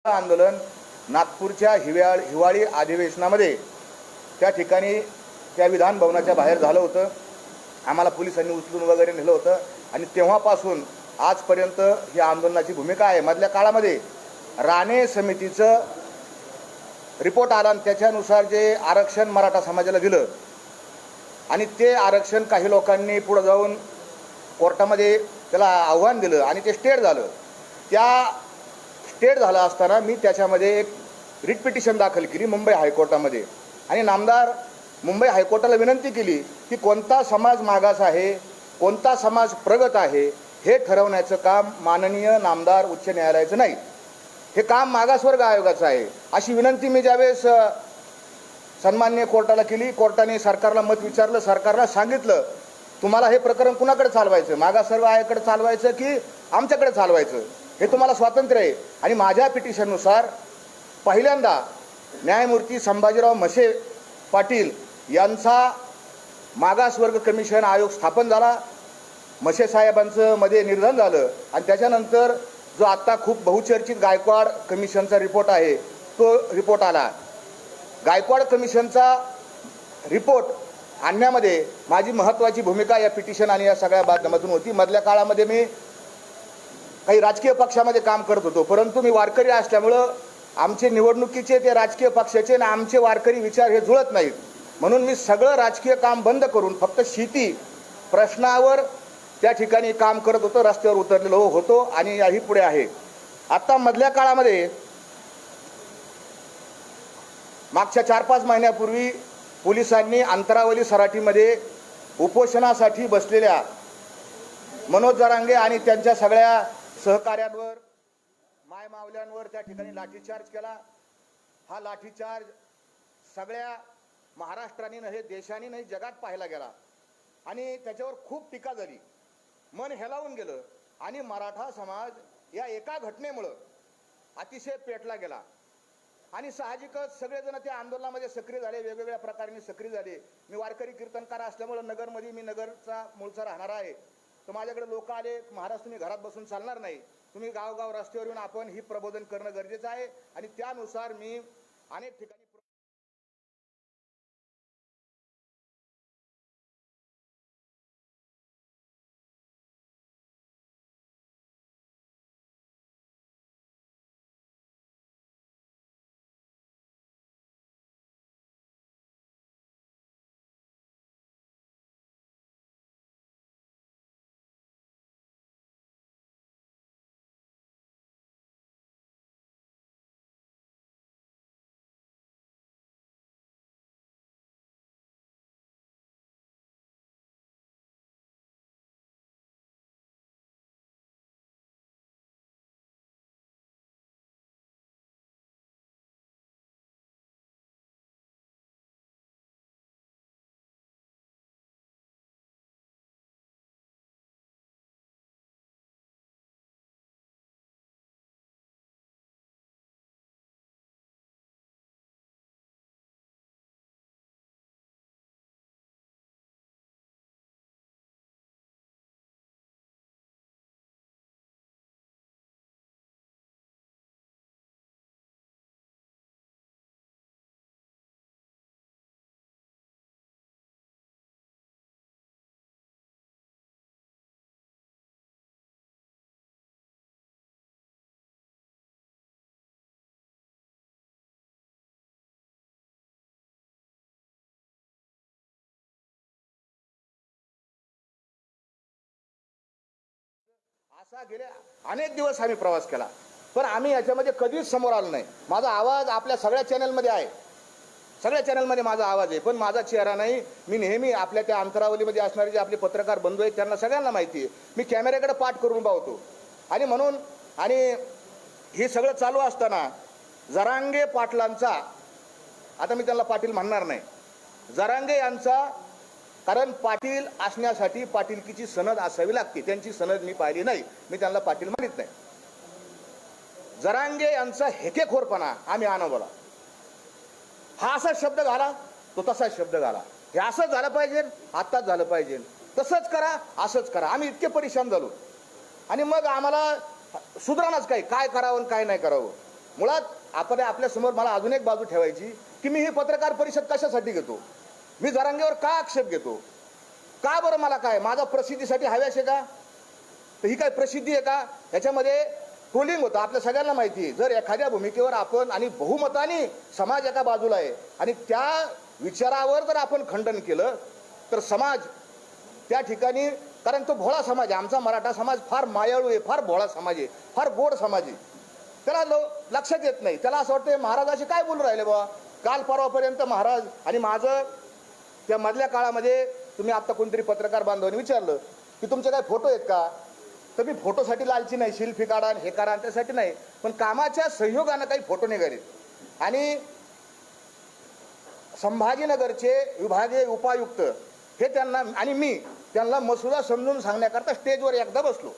आंदोलन नागपूरच्या हिवाळी अधिवेशनामध्ये त्या ठिकाणी त्या विधान भवनाच्या बाहेर झालं होतं। आम्हाला पोलिसांनी उचलून वगैरे नेलं होतं आणि तेव्हापासून आजपर्यंत ही आंदोलनाची भूमिका आहे। मधल्या काळामध्ये राणे समितीचं रिपोर्ट आला आणि त्याच्यानुसार जे आरक्षण मराठा समाजाला दिलं आणि ते आरक्षण काही लोकांनी पुढे जाऊन कोर्टामध्ये त्याला आव्हान दिलं आणि ते स्टेट झालं। त्या स्टेट झालं असताना मी त्याच्यामध्ये एक रिट पिटिशन दाखल केली मुंबई हायकोर्टामध्ये आणि नामदार मुंबई हायकोर्टाला विनंती केली की कोणता समाज मागास आहे, कोणता समाज प्रगत आहे हे ठरवण्याचं काम माननीय नामदार उच्च न्यायालयाचं नाही, हे काम मागासवर्ग आयोगाचं आहे। अशी विनंती मी ज्यावेळेस सन्माननीय कोर्टाला केली, कोर्टाने सरकारला मत विचारलं, सरकारला सांगितलं तुम्हाला हे प्रकरण कुणाकडे चालवायचं, मागासवर्ग आयोगाकडे चालवायचं की आमच्याकडे चालवायचं, हे तुम्हाला स्वातंत्र्य आहे। आणि माझ्या पिटिशननुसार पहिल्यांदा न्यायमूर्ती संभाजीराव म्हसे पाटील यांचा मागासवर्ग कमिशन आयोग स्थापन झाला। म्हसे साहेबांचं मध्ये निर्धान झालं आणि त्याच्यानंतर जो आत्ता खूप बहुचर्चित गायकवाड कमिशनचा रिपोर्ट आहे तो रिपोर्ट आला। गायकवाड कमिशनचा रिपोर्ट आणण्यामध्ये माझी महत्त्वाची भूमिका या पिटिशन आणि या सगळ्या माध्यमातून होती। मधल्या काळामध्ये मी काही राजकीय पक्षामध्ये काम करत होतो, परंतु मी वारकरी असल्यामुळं आमचे निवडणुकीचे ते राजकीय पक्षाचे आणि आमचे वारकरी विचार हे जुळत नाहीत, म्हणून मी सगळं राजकीय काम बंद करून फक्त शेती प्रश्नावर त्या ठिकाणी काम करत होतो, रस्त्यावर उतरलेलो होतो आणि याही पुढे आहे। आता मधल्या काळामध्ये मागच्या 4-5 महिन्यापूर्वी पोलिसांनी अंतरावली सराटीमध्ये उपोषणासाठी बसलेल्या मनोज जरांगे आणि त्यांच्या सगळ्या सहकाऱ्यांवर, मायमावल्यांवर त्या ठिकाणी लाठीचार्ज केला। हा लाठीचार्ज सगळ्या महाराष्ट्राने नव्हे, देशाने नाही, जगात पाहायला गेला आणि त्याच्यावर खूप टीका झाली, मन हेलावून गेलं आणि मराठा समाज या एका घटनेमुळं अतिशय पेटला गेला आणि साहजिकच सगळेजण त्या आंदोलनामध्ये सक्रिय झाले, वेगवेगळ्या प्रकारे सक्रिय झाले। मी वारकरी कीर्तनकार असल्यामुळे नगरमध्ये, मी नगरचा मूळचा राहणारा आहे, तर माझ्याकडे लोक आले, महाराज तुम्ही घरात बसून चालणार नाही, तुम्ही गावगाव रस्त्यावर येऊन आपण ही प्रबोधन करणं गरजेचं आहे आणि त्यानुसार मी अनेक ठिकाणी असा गेले अनेक दिवस आम्ही प्रवास केला, पण आम्ही याच्यामध्ये कधीच समोर आलो नाही। माझा आवाज आपल्या सगळ्या चॅनलमध्ये आहे, सगळ्या चॅनलमध्ये माझा आवाज आहे, पण माझा चेहरा नाही। मी नेहमी आपल्या त्या अंतरावलीमध्ये असणारे जे आपले पत्रकार बंधू आहेत त्यांना सगळ्यांना माहिती आहे, मी कॅमेऱ्याकडे पाठ करून उभा होतो आणि म्हणून आणि हे सगळं चालू असताना जरांगे पाटलांचा, आता मी त्यांना पाटील म्हणणार नाही, जरांगे यांचा, कारण पाटील असण्यासाठी पाटीलकीची सनद असावी लागते, त्यांची सनद मी पाहिली नाही, मी त्यांना पाटील मानित नाही। जरांगे यांचा हेकेखोरपणा आम्ही अनुभवला, हा असा शब्द घाला तो तसाच शब्द घाला, हे असंच झालं पाहिजे, आत्ताच झालं पाहिजे, तसंच करा, असंच करा, आम्ही इतके परेशान झालो आणि मग आम्हाला सुधारणाच काय करावं आणि काय नाही करावं। मुळात आपण आपल्यासमोर मला अजून एक बाजू ठेवायची की मी ही पत्रकार परिषद कशासाठी घेतो, मी जरांगेवर का आक्षेप घेतो, का बरं, मला काय, माझा प्रसिद्धीसाठी हव्यास आहे का, तर ही काय प्रसिद्धी आहे का, याच्यामध्ये ट्रोलिंग होतं आपल्या सगळ्यांना माहिती आहे. जर एखाद्या भूमिकेवर आपण आणि बहुमताने समाज एका बाजूला आहे आणि त्या विचारावर जर आपण खंडन केलं तर समाज त्या ठिकाणी, कारण तो भोळा समाज आहे आमचा मराठा समाज, फार मायाळू आहे, फार भोळा समाज आहे, फार गोड समाज आहे, त्याला लक्षात येत नाही, त्याला असं वाटतं महाराजाशी काय बोलून राहिले बाबा, काल परवापर्यंत महाराज आणि माझं त्या मधल्या काळामध्ये तुम्ही आता कोणतरी पत्रकार बांधवांनी विचारलं की तुमचे काय फोटो आहेत का, तर मी फोटोसाठी लालची नाही, शिल्फी काढा हे करा त्यासाठी नाही, पण कामाच्या सहयोगानं काही फोटो निघालेत आणि संभाजीनगरचे विभागीय उपायुक्त हे त्यांना आणि मी त्यांना मसुदा समजून सांगण्याकरता स्टेजवर एकदा बसलो,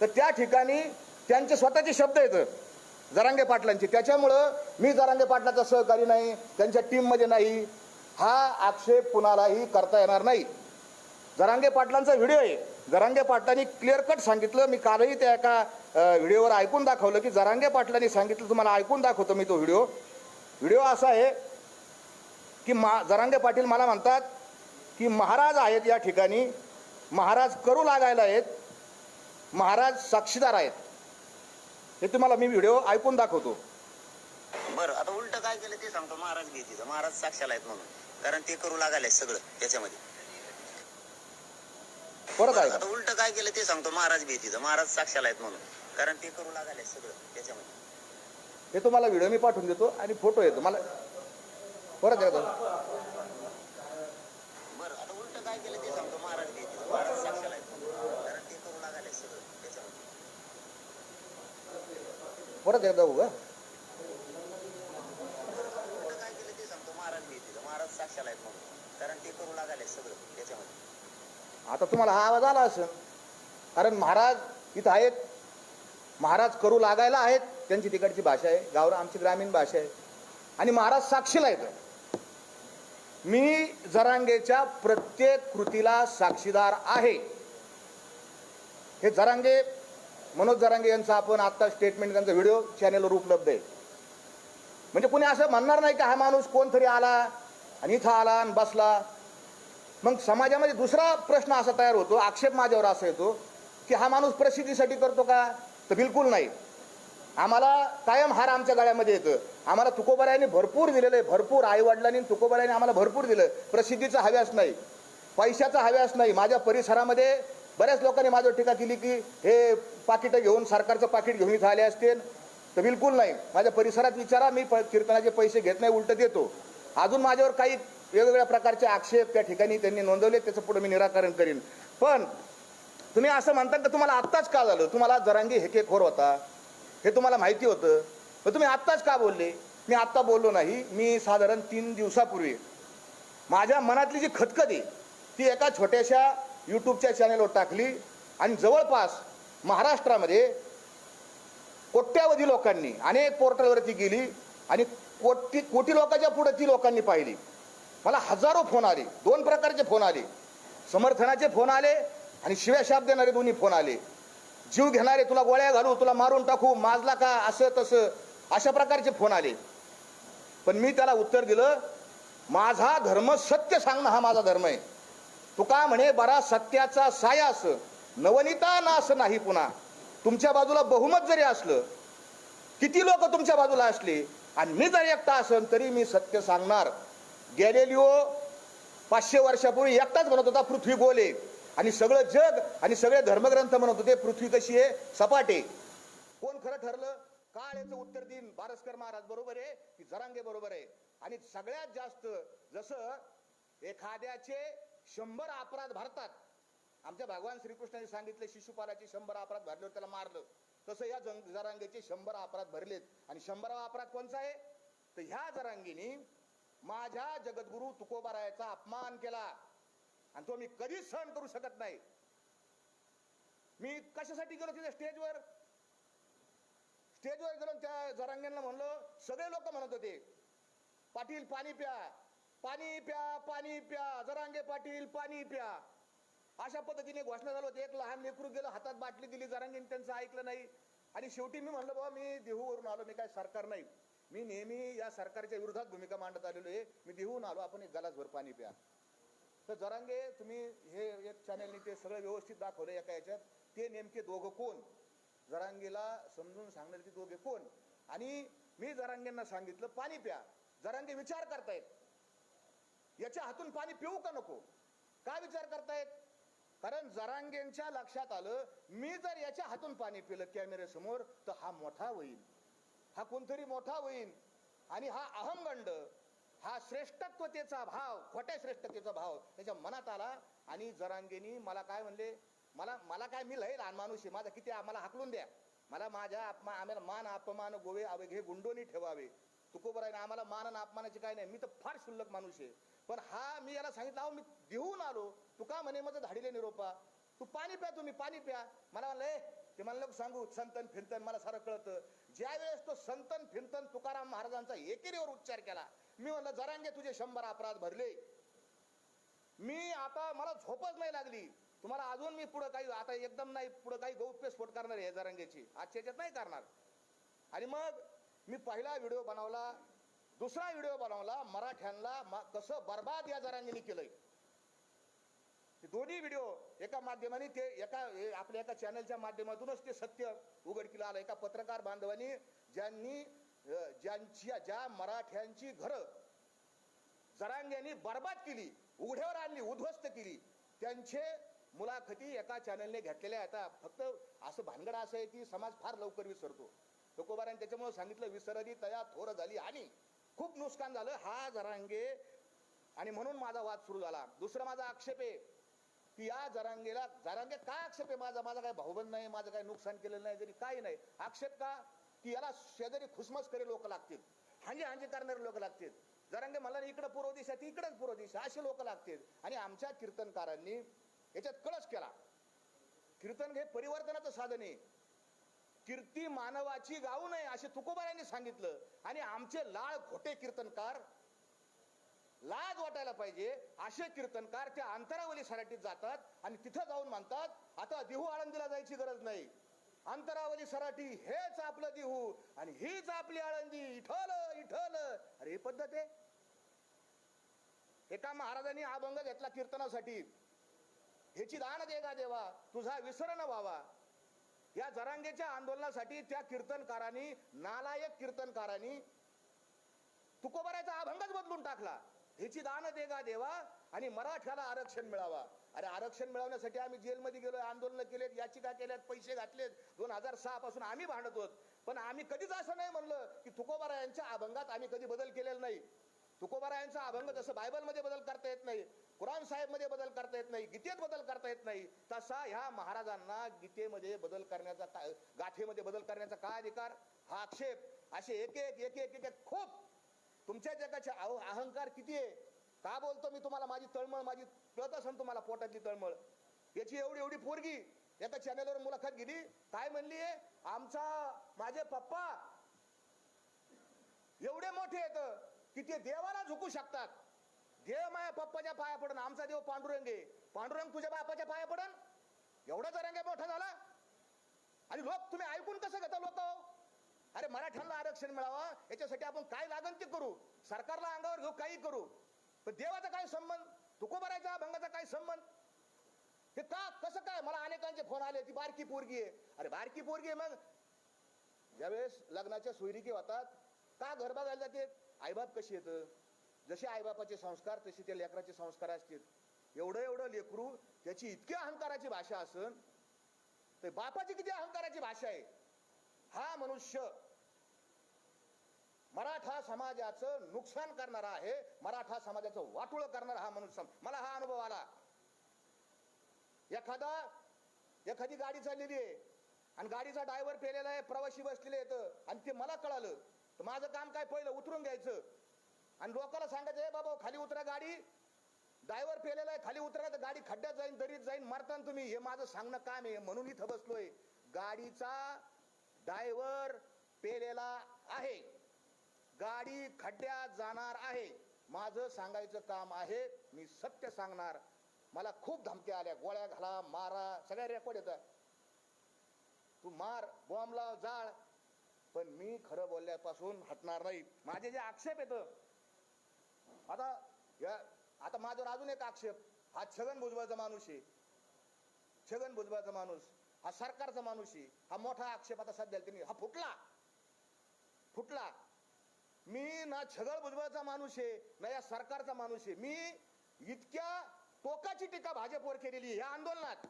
तर त्या ठिकाणी त्यांचे स्वतःचे शब्द येतं जरांगे पाटलांचे, त्याच्यामुळं मी जरांगे पाटलाचा सहकारी नाही, त्यांच्या टीममध्ये नाही, हा आक्षेप कुणालाही करता येणार नाही. जरांगे पाटलांचा व्हिडिओ आहे, जरांगे पाटलांनी क्लिअर कट सांगितलं, मी कालही त्या एका व्हिडिओवर ऐकून दाखवलं की जरांगे पाटलांनी सांगितलं, तुम्हाला ऐकून दाखवतो मी तो व्हिडिओ असा आहे की जरांगे पाटील मला म्हणतात की महाराज आहेत या ठिकाणी, महाराज करू लागायला आहेत, महाराज साक्षीदार आहेत, हे तुम्हाला मी व्हिडिओ ऐकून दाखवतो. बरं, आता उलट काय केलं ते सांगतो. महाराज भीतीचं, महाराज साक्षाला आहेत म्हणून, कारण ते करू लागायला सगळं त्याच्यामध्ये. परत आहे आता उलट काय केलं ते सांगतो. महाराज भीतीचं, महाराज साक्षाला आहेत म्हणून, कारण ते करू लागायला सगळं त्याच्यामध्ये. हे तुम्हाला व्हिडिओ मी पाठवून देतो आणि फोटो येतो मला परत येतो. बरं, आता उलट काय केलं ते सांगतो. महाराज भीतीचं, महाराज साक्षाला आहेत म्हणून, कारण ते करू लागायला सगळं त्याच्यामध्ये. परत एकदा उगा काय केलं ते सांगतो. महाराज भीतीचं, महाराज साक्षाला आहेत म्हणून, कारण ते करू लागायला सगळं त्याच्यामध्ये. आता तुम्हाला हा आवाज आला असेल, कारण महाराज इथं आहेत, महाराज करू लागायला आहेत, त्यांची तिकडची भाषा आहे, गावरा आमची ग्रामीण भाषा आहे, आणि महाराज साक्षीला येतं. मी जरांगेच्या प्रत्येक कृतीला साक्षीदार आहे. हे जरांगे, मनोज जरांगे यांचा आपण आता स्टेटमेंट, त्यांचा व्हिडिओ चॅनेलवर उपलब्ध आहे. म्हणजे कुणी असं म्हणणार नाही की हा माणूस कोणतरी आला आणि इथं आला आणि बसला. मग समाजामध्ये दुसरा प्रश्न असा तयार होतो, आक्षेप माझ्यावर असा येतो की हा माणूस प्रसिद्धीसाठी करतो का, तर बिलकुल नाही. आम्हाला कायम हार आमच्या गळ्यामध्ये येतं. आम्हाला तुकोबारायांनी भरपूर दिलेलं आहे, भरपूर, आईवडिलांनी तुकोबारायांनी आम्हाला भरपूर दिलं. प्रसिद्धीचा हव्यास नाही, पैशाचा हव्यास नाही. माझ्या परिसरामध्ये बऱ्याच लोकांनी माझ्यावर टीका केली की हे पाकिटं घेऊन, सरकारचं पाकिट घेऊन इथं आले असतील, तर बिलकुल नाही. माझ्या परिसरात विचारा, मी कीर्तनाचे पैसे घेत नाही, उलट देतो. अजून माझ्यावर काही वेगवेगळ्या प्रकारचे आक्षेप त्या ठिकाणी त्यांनी नोंदवले, त्याचं पुढे मी निराकरण करीन. पण तुम्ही असं म्हणतात की तुम्हाला आत्ताच का झालं, तुम्हाला जरांगे हेकेखोर होता हे तुम्हाला माहिती होतं, पण तुम्ही आत्ताच का बोलले. मी आत्ता बोललो नाही, मी साधारण 3 दिवसापूर्वी माझ्या मनातली जी खतखत आहे ती एका छोट्याशा यूट्यूबच्या चॅनेलवर टाकली आणि जवळपास महाराष्ट्रामध्ये कोट्यावधी लोकांनी अनेक पोर्टलवरती गेली आणि कोटी लोकांच्या पुढे ती लोकांनी पाहिली. मला हजारो फोन आले, 2 प्रकारचे फोन आले, समर्थनाचे फोन आले आणि शिव्या शाप देणारे दोन्ही फोन आले. जीव घेणारे, तुला गोळ्या घालू, तुला मारून टाकू, माजला का, असं तसं, अशा प्रकारचे फोन आले. पण मी त्याला उत्तर दिलं, माझा धर्म सत्य सांगणं हा माझा धर्म आहे. तुका म्हणे बरा सत्याचा सायास, नवनीता नास नाही पुन्हा. तुमच्या बाजूला बहुमत जरी असलं, किती लोक तुमच्या बाजूला असले आणि मी जरी एकटा असेल तरी मी सत्य सांगणार. गॅलिलिओ 500 वर्षापूर्वी एकटाच म्हणत होता पृथ्वी गोल आहे, आणि सगळं जग आणि सगळे धर्मग्रंथ म्हणत होते पृथ्वी कशी आहे, सपाट आहे. कोण खरं ठरलं, काळ याचं उत्तर देईन. बारस्कर महाराज बरोबर आहे की जरांगे बरोबर आहे. आणि सगळ्यात जास्त जसं एखाद्याचे 100 अपराध भरतात, आमच्या भगवान श्रीकृष्णाने सांगितले शिशुपालाचे 100 अपराध भरल्यावर त्याला मारलं, तसं या जरांगेचे 100 अपराध भरलेत. आणि 100वा अपराध कोणचा आहे, तर ह्या जरांगीने माझ्या जगद्गुरु तुकोबारायाचा अपमान केला आणि तो मी कधीच सहन करू शकत नाही. मी कशासाठी गेलो तिथे स्टेजवर गेलो, त्या जरांगेंना म्हणलो, सगळे लोक म्हणत होते पाटील पाणी प्या, पाणी प्या, पाणी प्या, जरांगे पाटील पाणी प्या, अशा पद्धतीने घोषणा झाली होती. एक लहान लेकरू गेलं, हातात बाटली दिली, जरांगेंनी त्यांचं ऐकलं नाही. आणि शेवटी मी म्हणलं बाबा मी देहूवरून आलो, मी काय सरकार नाही, मी नेहमी या सरकारच्या विरोधात भूमिका मांडत आलेलो आहे, मी देहून आलो, आपण एक गलासभर पाणी प्या. तर जरांगे तुम्ही हे एक चॅनलनी ते सगळं व्यवस्थित दाखवलं एका याच्यात, ते नेमके दोघं कोण, जरांगेला समजून सांगणार ते दोघे कोण. आणि मी जरांगेंना सांगितलं पाणी प्या. जरांगे विचार करतायत याच्या हातून पाणी पिऊ का नको. का विचार करतायत? कारण जरांगेंच्या लक्षात आलं मी जर याच्या हातून पाणी पिलं कॅमेऱ्यासमोर तर हा मोठा होईल, हा कोणतरी मोठा होईल. आणि हा अहंगंड, हा श्रेष्ठत्वतेचा भाव, खोट्या श्रेष्ठतेचा भाव त्याच्या मनात आला. आणि जरांगेनी मला काय म्हणले, मला काय, मी लय लहान माणूस आहे, माझा किती आम्हाला हाकलून द्या, मला माझ्या आम्हाला मान अपमान गोवे अवघे गुंडोनी ठेवावे. तुकोबर आहे ना, आम्हाला मान आणि अपमानाची काय नाही, मी तर फार शुल्लक माणूस आहे. पण हा मी याला सांगितलं अहो मी देऊन आलो, तू का म्हणे माझं धाडीले निरोपा, तू पाणी प्या, तुम्ही पाणी प्या. मला म्हणलं ते मला लोक सांगू संतन फिरतन, मला सारं कळतं. ज्या वेळेस तो संतन फिरतन तुकाराम महाराजांचा एकेरीवर उच्चार केला, मी म्हणलं जरांगे तुझे 100 अपराध भरले, मी आता मला झोपच नाही लागली. तुम्हाला अजून मी पुढं काही आता एकदम नाही पुढं काही गौप्यस्फोट करणार आहे जरांगेची, आजच्या याच्यात नाही करणार. आणि मग मी पहिला व्हिडिओ बनवला, दुसरा व्हिडिओ बनवला, मराठ्यांना कसं बर्बाद या जरांगेने केलंय. ते दोन्ही व्हिडिओ एका माध्यमाने, ते आपल्या एका चॅनलच्या माध्यमातूनच ते सत्य उघडकीला आलं. एका पत्रकार बांधवांनी ज्या मराठ्यांची घरं जरांग्यांनी बर्बाद केली, उघड्यावर आणली, उद्ध्वस्त केली, त्यांचे मुलाखती एका चॅनलने घेतलेल्या. आता फक्त असं भानगड असं आहे की समाज फार लवकर विसरतो. तुकोबारांनी त्याच्यामुळे सांगितलं विसरली तया थोर झाली, आणि खूप नुकसान झालं हा जरांगे. आणि म्हणून माझा वाद सुरू झाला. दुसरा माझा आक्षेप आहे की या जरांगे काय आक्षेप आहे माझा काय भाऊबंद नाही, माझं काय नुकसान केलेलं नाही, जरी काही नाही. आक्षेप का की याला शेजारी खुसमस करे लोक लागतील, हांजे करणारे लोक लागतील. जरांगे मला इकडं पूर्व दिशा, ती इकडंच पूर्व दिशा, असे लोक लागतील. आणि आमच्या कीर्तनकारांनी याच्यात कळस केला. कीर्तन हे परिवर्तनाचं साधन आहे, कीर्ती मानवाची गाऊ नये असे तुकोबारांनी सांगितलं. आणि आमचे लाळ खोटे कीर्तनकार, लाज वाटायला पाहिजे असे कीर्तनकार त्या अंतरावली सराटीत जातात आणि तिथं जाऊन म्हणतात आता देहू आळंदीला जायची गरज नाही, अंतरावली सराटी हेच आपलं देहू आणि हीच आपली आळंदी, इठल इठल. अरे ही पद्धत आहे. एका महाराजांनी अभंग घेतला कीर्तनासाठी, ह्याची दान दे गा देवा तुझा विसर न व्हावा. या जरांगेच्या आंदोलनासाठी त्या कीर्तनकारांनी, नालायक कीर्तनकारांनी तुकोबाराचा अभंगच बदलून टाकला. ह्याची दान दे गा देवा आणि मराठ्याला आरक्षण मिळावा. अरे आरक्षण मिळवण्यासाठी आम्ही जेलमध्ये गेलोय, आंदोलन केलेत, याचिका केल्यात, पैसे घातलेत. 2006 पासून आम्ही भांडत होत, पण आम्ही कधीच असं नाही म्हणलं की तुकोबारायांच्या अभंगात आम्ही कधी बदल केलेला नाही. तुकोबारायांचा अभंग जसं बायबलमध्ये बदल करता येत नाही, कुराण साहेब मध्ये बदल करता येत नाही, गीतेत बदल करता येत नाही, तसा ह्या महाराजांना गीतेमध्ये बदल करण्याचा, गाथेमध्ये बदल करण्याचा काय अधिकार? हा आक्षेप असे एक एक एक एक एक खूप तुमच्या जगाचे अहंकार किती आहे. का बोलतो मी तुम्हाला, माझी तळमळ, माझी कळत असेल तुम्हाला पोटातली तळमळ. याची एवढी एवढी पोरगी एका चॅनलवर मुलाखत गेली, काय म्हणली आहे, माझे पप्पा एवढे मोठे आहेत की ते देवाला झुकू शकतात. देव माझ्या पप्पाच्या पाया पडन, आमचा देव पांडुरंग आहे, पांडुरंग तुझ्या बापाच्या पाया पडन. एवढा जरांगे मोठा झाला. आणि लोक तुम्ही ऐकून कसं घेता लोक? अरे मराठ्यांना आरक्षण मिळावा याच्यासाठी आपण काय लागन ते करू, सरकारला अंगावर घेऊ, काही करू, पण देवाचा काय संबंध, तुकोबाराच्या अभंगाचा काय संबंध? हे का कसं काय? मला अनेकांचे फोन आले, ती बारकी पोरगी आहे. अरे बारकी पोरगी आहे, मग ज्यावेळेस लग्नाच्या सोयरिकी होतात का घर बघायला जाते? आईबाप कशी येतं, जसे आईबापाचे संस्कार तसे त्या लेकराचे संस्कार असतील. एवढं एवढं लेकरू त्याची इतकी अहंकाराची भाषा असन तर बापाची किती अहंकाराची भाषा आहे. हा मनुष्य मराठा समाजाचं नुकसान करणारा आहे, मराठा समाजाचं वाटोळं करणारा हा मनुष्य. मला हा अनुभव आला. एखादी गाडी चाललेली आहे आणि गाडीचा ड्रायव्हर पेलेला आहे, प्रवासी बसलेले आहेत आणि ते मला कळालं तर माझं काम काय, पहिलं उतरून घ्यायचं आणि लोकांना सांगायचं हे बाबा खाली उतरा, गाडी ड्रायव्हर पेलेला आहे, खाली उतरा, तर गाडी खड्ड्यात जाईन, दरीत जाईन, मरताना तुम्ही. हे माझं सांगणं काम आहे, म्हणून इथं बसलोय. गाडीचा ड्रायव्हर पेलेला आहे, गाडी खड्ड्यात जाणार आहे, माझं सांगायचं काम आहे, मी सत्य सांगणार. मला खूप धमक्या आल्या, गोळ्या घाला, मारा, सगळ्या रेकॉर्ड येतात. तू मार, बॉम्ब लाव, जाळ, पण मी खरं बोलल्यापासून हटणार नाही. माझे जे आक्षेप येतं आता माझ्यावर अजून एक आक्षेप, हा छगन भुजबळचा माणूस आहे, छगन भुजबळचा माणूस, हा सरकारचा माणूस आहे, हा मोठा आक्षेप आता सध्या त्यांनी हा फुटला. मी ना छगन भुजबळचा माणूस आहे ना या सरकारचा माणूस आहे. मी इतक्या टोकाची टीका भाजपवर केलेली या आंदोलनात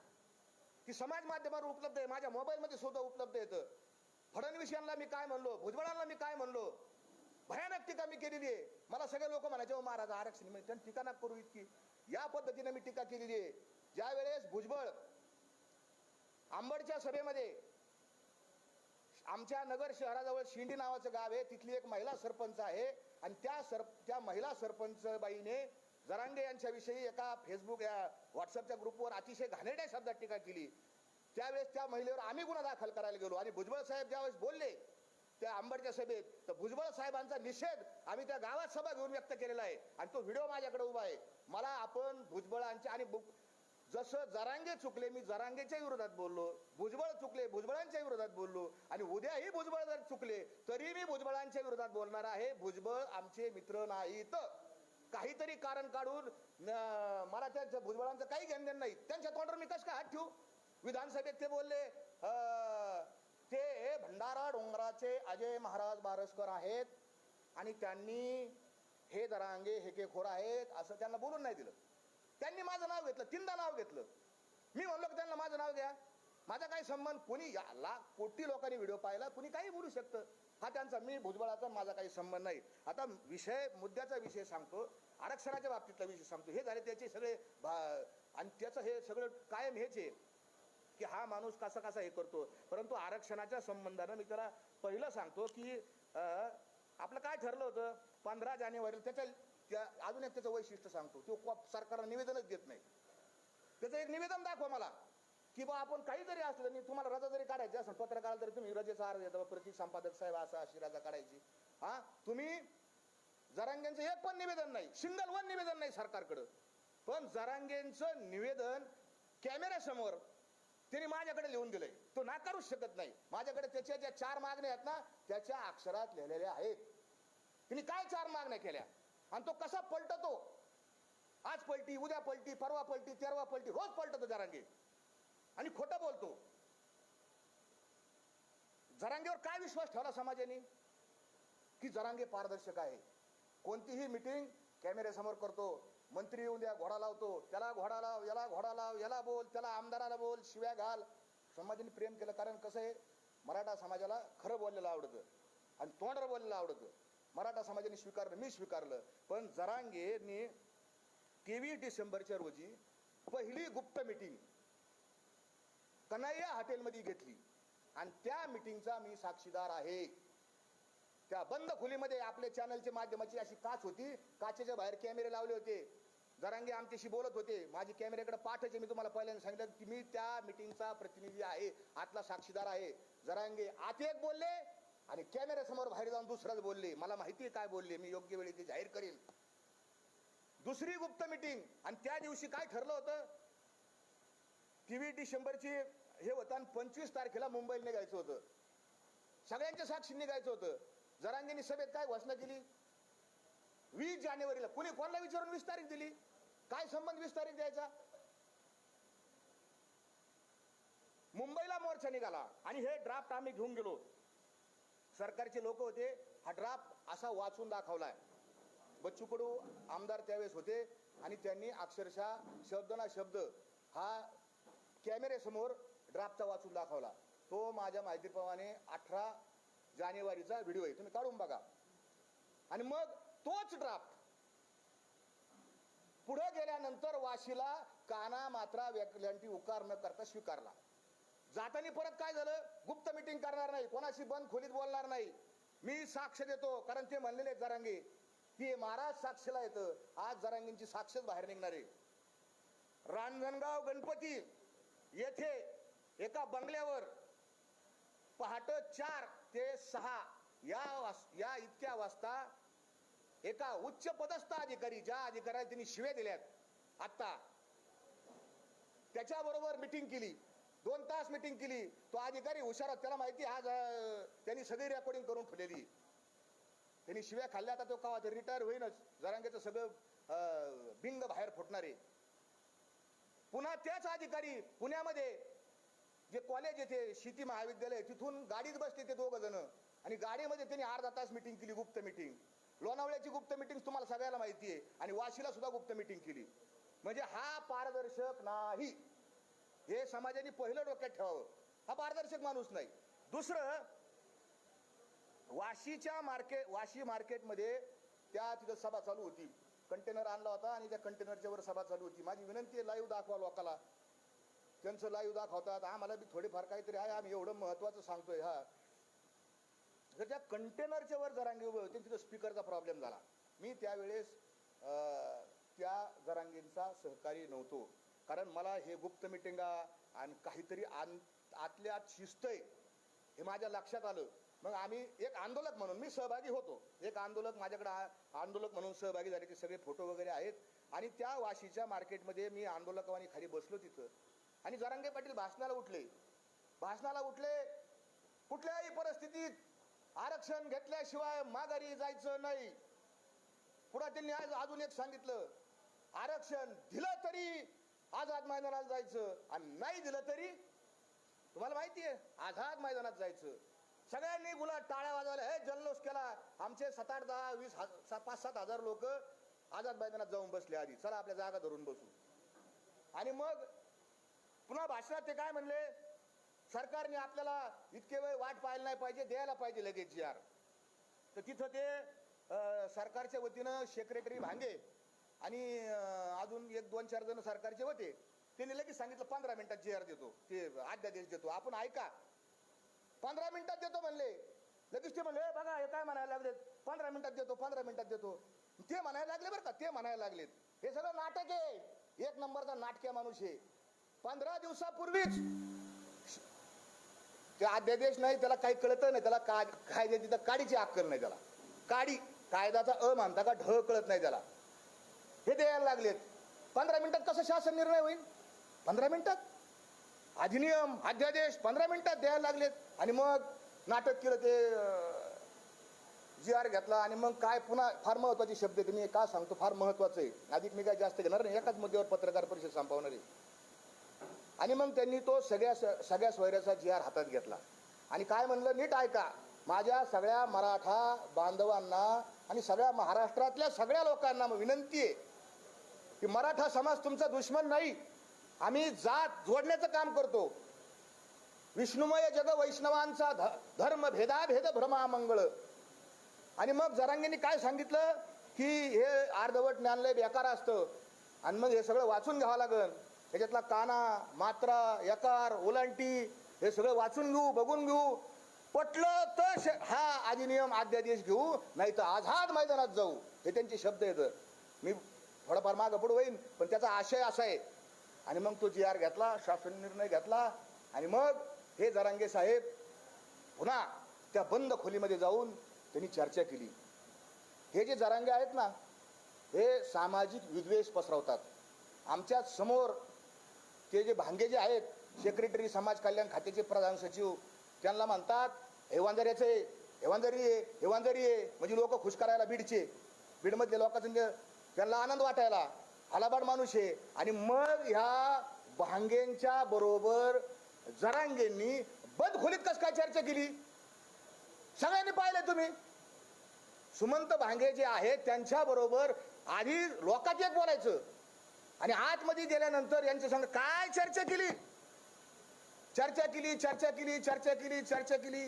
की समाज माध्यमावर उपलब्ध आहे, माझ्या मोबाईलमध्ये सुद्धा उपलब्ध येतं. फडणवीस यांना मी काय म्हणलो, भुजबळांना मी काय म्हणलो, भयानक टीका मी केलेली आहे. मला सगळे लोक म्हणायचे हो महाराज आरक्षण मी त्यांनी टीका नका करू इतकी. या पद्धतीने मी टीका केलेली आहे. ज्या वेळेस भुजबळ आंबडच्या सभेमध्ये, आमच्या नगर शहराजवळ शिंडी नावाचं गाव आहे, तिथली एक महिला सरपंच आहे आणि त्या महिला सरपंच बाईने जरांगे यांच्याविषयी एका फेसबुक या व्हॉट्सअपच्या ग्रुपवर अतिशय घाणेरड्या शब्दात टीका केली. त्यावेळेस त्या महिलेवर आम्ही गुन्हा दाखल करायला गेलो आणि भुजबळ साहेब ज्यावेळेस बोलले त्या आंबडच्या सभेत, तर भुजबळ साहेबांचा निषेध आम्ही त्या गावात सभा घेऊन व्यक्त केलेला आहे आणि तो व्हिडिओ माझ्याकडे उभा आहे. मला आपण भुजबळांच्या आणि जसं जरांगे चुकले मी जरांगेच्या विरोधात बोललो, भुजबळ चुकले भुजबळांच्या विरोधात बोललो आणि उद्याही भुजबळ जर चुकले तरी मी भुजबळांच्या विरोधात बोलणार आहे. भुजबळ आमचे मित्र नाहीत. काहीतरी कारण काढून मला त्या भुजबळांचं काही घेणं नाही. त्यांच्या तोंडावर मी कसं काय हात ठेवू. विधानसभेत ते बोलले ते भंडारा डोंगराचे अजय महाराज बारसकर आहेत आणि त्यांनी हे जरांगे हेकेखोर आहेत असं त्यांना बोलून नाही दिलं. त्यांनी माझं नाव घेतलं, 3दा नाव घेतलं. मी म्हणलो की त्यांना माझं नाव घ्या, माझा काही संबंध. कोणी लाख कोटी लोकांनी व्हिडिओ पाहिला, कोणी काही बोलू शकतं. हा त्यांचा, मी भुजबळाचा माझा काही संबंध नाही. आता मुद्द्याचा विषय सांगतो, आरक्षणाच्या बाबतीतला विषय सांगतो. हे झाले त्याचे सगळे आणि त्याचं हे सगळं कायम हेच आहे की हा माणूस कसा कसा हे करतो. परंतु आरक्षणाच्या संबंधानं मी त्याला पहिलं सांगतो की आपलं काय ठरलं होतं 15 जानेवारीला. त्या अजून एक त्याचं वैशिष्ट्य सांगतो. तो सरकारला निवेदनच देत नाही. त्याचं एक निवेदन दाखवा मला की बा आपण काही जरी असलं नाही, तुम्हाला रजा जरी काढायची असेल पत्रकाराला तरी तुम्ही रजेचा अर्ज देता, प्रतीक संपादक साहेब अशी रजा काढायची. हा तुम्ही जरांगेंचं एक पण निवेदन नाही, सिंगल वन निवेदन नाही सरकारकडं. पण जरांगेंचं निवेदन कॅमेऱ्यासमोर त्यांनी माझ्याकडे लिहून दिलंय. तो नाकारूच शकत नाही. माझ्याकडे त्याच्या ज्या 4 मागण्या आहेत ना त्याच्या अक्षरात लिहिलेल्या आहेत. त्यांनी काय 4 मागण्या केल्या आणि तो कसा पलटतो. आज पलटी, उद्या पलटी, परवा पलटी, तेरवा पलटी, रोज पलटतो जरांगे आणि खोटं बोलतो. जरांगेवर काय विश्वास ठेवला समाजाने की जरांगे पारदर्शक आहे. कोणतीही मिटिंग कॅमेऱ्यासमोर करतो. मंत्री येऊन द्या घोडा लावतो, त्याला घोडा लाव, याला घोडा लाव, याला बोल, त्याला आमदाराला बोल, शिव्या घाल. समाजाने प्रेम केलं. कारण कसं आहे, मराठा समाजाला खरं बोललेलं आवडतं आणि तोंडावर बोललेलं आवडतं. मराठा समाजाने स्वीकारलं, मी स्वीकारलं. पण जरांगेने 23 डिसेंबरच्या रोजी पहिली गुप्त मिटिंग कन्हैया हॉटेलमध्ये घेतली आणि त्या मिटिंगचा मी साक्षीदार आहे. त्या बंद खोलीमध्ये आपल्या चॅनलच्या माध्यमाची अशी काच होती, काचेच्या बाहेर कॅमेरे लावले होते. जरांगे आमच्याशी बोलत होते, माझी कॅमेऱ्याकडे पाठ आहे. मी तुम्हाला पहिल्यांदा सांगितलं की मी त्या मिटिंगचा प्रतिनिधी आहे, आतला साक्षीदार आहे. जरांगे आत एक बोलले आणि कॅमेऱ्यासमोर बाहेर जाऊन दुसराच बोलले. मला माहिती आहे काय बोलले, मी योग्य वेळी ते जाहीर करेन. दुसरी गुप्त मिटिंग आणि त्या दिवशी काय ठरलं होतं, 23 डिसेंबरची हे होतं आणि 25 तारखेला मुंबईला निघायचं होतं. सगळ्यांच्या साक्षी निघायचं होतं. जरांगेंनी सभेत काय घोषणा केली, 20 जानेवारीला. कुणी कोणाला विचारून 20 तारीख दिली, काय संबंध 20 तारीख द्यायचा. मुंबईला मोर्चा निघाला आणि हे ड्राफ्ट आम्ही घेऊन गेलो. सरकारचे लोक होते. हा ड्राफ्ट असा वाचून दाखवलाय. बच्चू कडू आमदार त्यावेळेस होते आणि त्यांनी अक्षरशः शब्द ना शब्द हा कॅमेऱ्यासमोर ड्राफ्टचा वाचून दाखवला. तो माझ्या माहितीप्रमाणे 18 जानेवारीचा व्हिडिओ आहे, तुम्ही काढून बघा. आणि मग तोच ड्राफ्ट पुढे गेल्यानंतर वाशीला काना मात्रा व्याकल्यांटी उकार न करता स्वीकारला. जाताना परत काय झालं, गुप्त मिटिंग करणार नाही, कोणाशी बंद खोलीत बोलणार नाही, मी साक्ष देतो. कारण ते म्हणलेले जरांगे की महाराज साक्षीला येतं. आज जरांगेंची साक्षच बाहेर निघणार आहे. रांजणगाव गणपती येथे एका बंगल्यावर पहाटे 4 ते 6 या इतक्या वाजता एका उच्च पदस्थ अधिकारी, ज्या अधिकाऱ्याला त्यांनी शिव्या दिल्यात आत्ता, त्याच्याबरोबर मिटिंग केली 2 तास मीटिंग केली. तो अधिकारी हुशार त्याला माहिती आज त्यांनी सगळी रेकॉर्डिंग करून ठेवलेली. त्यांनी शिव्या खाल्ल्या. आता तो का रिटायर होईनच. जरांगेचं सगळं बिंग बाहेर फुटणारे. पुन्हा त्याच अधिकारी पुण्यामध्ये जे कॉलेज येते शेती महाविद्यालय तिथून गाडीत बसले ते 2 जण आणि गाडीमध्ये त्यांनी अर्धा तास मीटिंग केली, गुप्त मीटिंग. लोणावळ्याची गुप्त मीटिंग तुम्हाला सगळ्याला माहिती आहे आणि वाशीला सुद्धा गुप्त मीटिंग केली. म्हणजे हा पारदर्शक नाही. हे समाजाने पहिलं डोक्यात ठेवावं. हा पारदर्शक माणूस नाही. दुसरं, वाशी मार्केटमध्ये त्या तिथं सभा चालू होती. कंटेनर आणला होता आणि त्या कंटेनरच्या वर सभा चालू होती. माझी विनंती आहे लाईव्ह दाखवा लोकांना. त्यांचं लाईव्ह दाखवतात. आम्हाला बी थोडेफार काहीतरी आहे. आम्ही एवढं महत्वाचं सांगतोय. हा जर त्या कंटेनरच्या वर जरांगे उभे होते तिथं स्पीकरचा प्रॉब्लेम झाला. मी त्यावेळेस त्या जरांगेंचा सहकारी नव्हतो. कारण मला हे गुप्त मिटिंगा आणि काहीतरी आतल्या आत शिस्त आहे हे माझ्या लक्षात आलं. मग आम्ही एक आंदोलक म्हणून मी सहभागी होतो. एक आंदोलक माझ्याकडे आंदोलक म्हणून सहभागी झाले. ते सगळे फोटो वगैरे आहेत. आणि त्या वाशीच्या मार्केटमध्ये मी आंदोलकावानी खाली बसलो तिथं आणि जरांगे पाटील भाषणाला उठले. कुठल्याही परिस्थितीत आरक्षण घेतल्याशिवाय माघारी जायचं नाही. पुढे त्यांनी आज अजून एक सांगितलं, आरक्षण दिलं तरी आझाद मैदानात जायचं आणि नाही दिलं तरी तुम्हाला माहिती आहे आझाद मैदानात जायचं. सगळ्यांनी गुलाब टाळ्या वाजवल्या. हे जल्लोष केला. आमचे 7, 8, 10, 20, 5-7 हजार लोक आझाद मैदानात जाऊन बसले. आधी चला आपल्या जागा धरून बसू. आणि मग पुन्हा भाषणात ते काय म्हणले, सरकारने आपल्याला इतके वेळ वाट पाहायला नाही पाहिजे, द्यायला पाहिजे लगेच जी आर. तर तिथं ते सरकारच्या वतीनं सेक्रेटरी भांगे आणि अजून 1-2-4 जण सरकारचे होते. त्यांनी लगेच सांगितलं 15 मिनिटात जी आर देतो, ते अध्यादेश देतो. आपण ऐका, 15 मिनिटात देतो म्हणले. लगेच ते म्हणले बघा हे काय म्हणायला लागलेत, 15 मिनिटात देतो 15 मिनिटात देतो. ते म्हणायला लागले बरं का, ते म्हणायला लागलेत. हे सगळं नाटक आहे. 1 नंबरचा नाटक्या माणूस आहे. 15 दिवसापूर्वीच ते अध्यादेश नाही, त्याला काही कळत नाही. त्याला कायद्याची तर काडीची अक्कल नाही. त्याला काडी कायद्याचा मानता का ढ कळत नाही त्याला. हे द्यायला लागलेत. 15 मिनिटात कसं शासन निर्णय होईल? 15 मिनिटात अधिनियम अध्यादेश 15 मिनिटात द्यायला लागलेत. आणि मग नाटक केलं. ते जी आर घेतला आणि मग काय पुन्हा फार महत्वाचे शब्द तुम्ही का सांगतो, फार महत्वाचं आहे. अधिक मी काय जास्त घेणार नाही. एकाच मुद्द्यावर पत्रकार परिषद संपवणार आहे. आणि मग त्यांनी तो सगळ्या सोयऱ्याचा जी आर हातात घेतला आणि काय म्हणलं, नीट ऐका, माझ्या सगळ्या मराठा बांधवांना आणि सगळ्या महाराष्ट्रातल्या सगळ्या लोकांना विनंती आहे की मराठा समाज तुमचा दुश्मन नाही. आम्ही जात जोडण्याचं काम करतो. विष्णुमय जग वैष्णवांचा धर्म भेदाभेद भ्रमामंगळ. आणि मग जरांगेंनी काय सांगितलं की हे अर्धवट ज्ञान लय बेकार असतं आणि मग हे सगळं वाचून घ्यावं लागेल. त्याच्यातला काना मात्रा यकार ओलांटी हे सगळं वाचून घेऊ, बघून घेऊ. पटलं तर हा अधिनियम अध्यादेश घेऊ, नाही तर आझाद मैदानात जाऊ. हे त्यांचे शब्द आहेत. मी थोडाफार मागं पुढं होईन पण त्याचा आशय असा आहे. आणि मग तो जी आर घेतला, शासन निर्णय घेतला आणि मग हे जरांगे साहेब पुन्हा त्या बंद खोलीमध्ये जाऊन त्यांनी चर्चा केली. हे जे जरांगे आहेत ना, हे सामाजिक विद्वेष पसरवतात. आमच्या समोर ते जे भांगे जे आहेत, सेक्रेटरी समाज कल्याण खात्याचे प्रधान सचिव, त्यांना म्हणतात हेवांदऱ्याचे हेवांदरी आहे. म्हणजे लोक खुश करायला बीडमधले लोकांचं त्यांना आनंद वाटायला आलाबाड माणूस आहे. आणि मग ह्या भांगेंच्या बरोबर जरांगेंनी बंद खोलीत कस काय चर्चा केली सगळ्यांनी पाहिलं तुम्ही. सुमंत भांगे जे आहेत त्यांच्या बरोबर आधी लोकांचे एक बोलायचं आणि आतमध्ये गेल्यानंतर यांच्या संग काय चर्चा केली.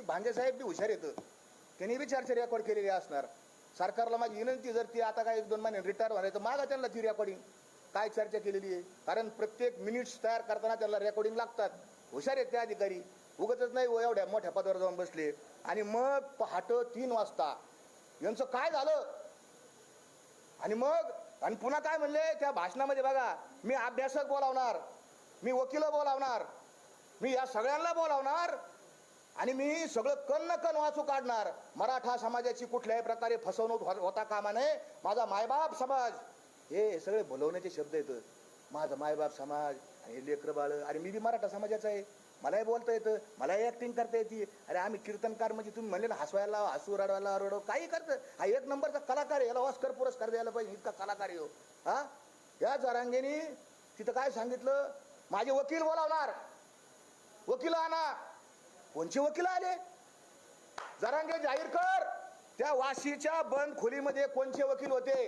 भांगे साहेब बी हुशार येतं, त्यांनी बी चर्चा रेकॉर्ड केलेली असणार. सरकारला माझी विनंती, जर ती आता काय 1-2 महिने रिटायर व्हायचं मागा त्यांना ती रेकॉर्डिंग काय चर्चा केलेली आहे. कारण प्रत्येक मिनिट्स तयार करताना त्यांना रेकॉर्डिंग लागतात. हुशार आहेत ते अधिकारी, उगतच नाही एवढ्या मोठ्या पदावर जाऊन बसले. आणि मग पहाटे 3 वाजता यांचं काय झालं. आणि पुन्हा काय म्हणले त्या भाषणामध्ये बघा, मी अभ्यासक बोलावणार, मी वकील बोलावणार, मी या सगळ्यांना बोलावणार आणि मी सगळं कण वाचू काढणार. मराठा समाजाची कुठल्याही प्रकारे फसवणूक होता कामा नये. माझा मायबाप समाज, हे सगळे बोलवण्याचे शब्द येतं. माझा मायबाप समाज आणि लेकरं बाळ. आणि मी बी मराठा समाजाचा आहे. मलाही बोलता येतं, मलाही ॲक्टिंग करता येते. अरे आम्ही कीर्तनकार म्हणजे तुम्ही म्हणले ना हसवायला हसू रडवायला रडव काही करतं. हा एक नंबरचा कलाकार आहे, याला ऑस्कर पुरस्कार द्यायला पाहिजे, इतका कलाकार आहे हो. हा या जरांगेनी तिथं काय सांगितलं, माझे वकील बोलावणार, वकील आणा. कोणचे वकील आले? जरांगे जाहीर कर, त्या वाशीच्या बंद खोलीमध्ये कोणचे वकील होते,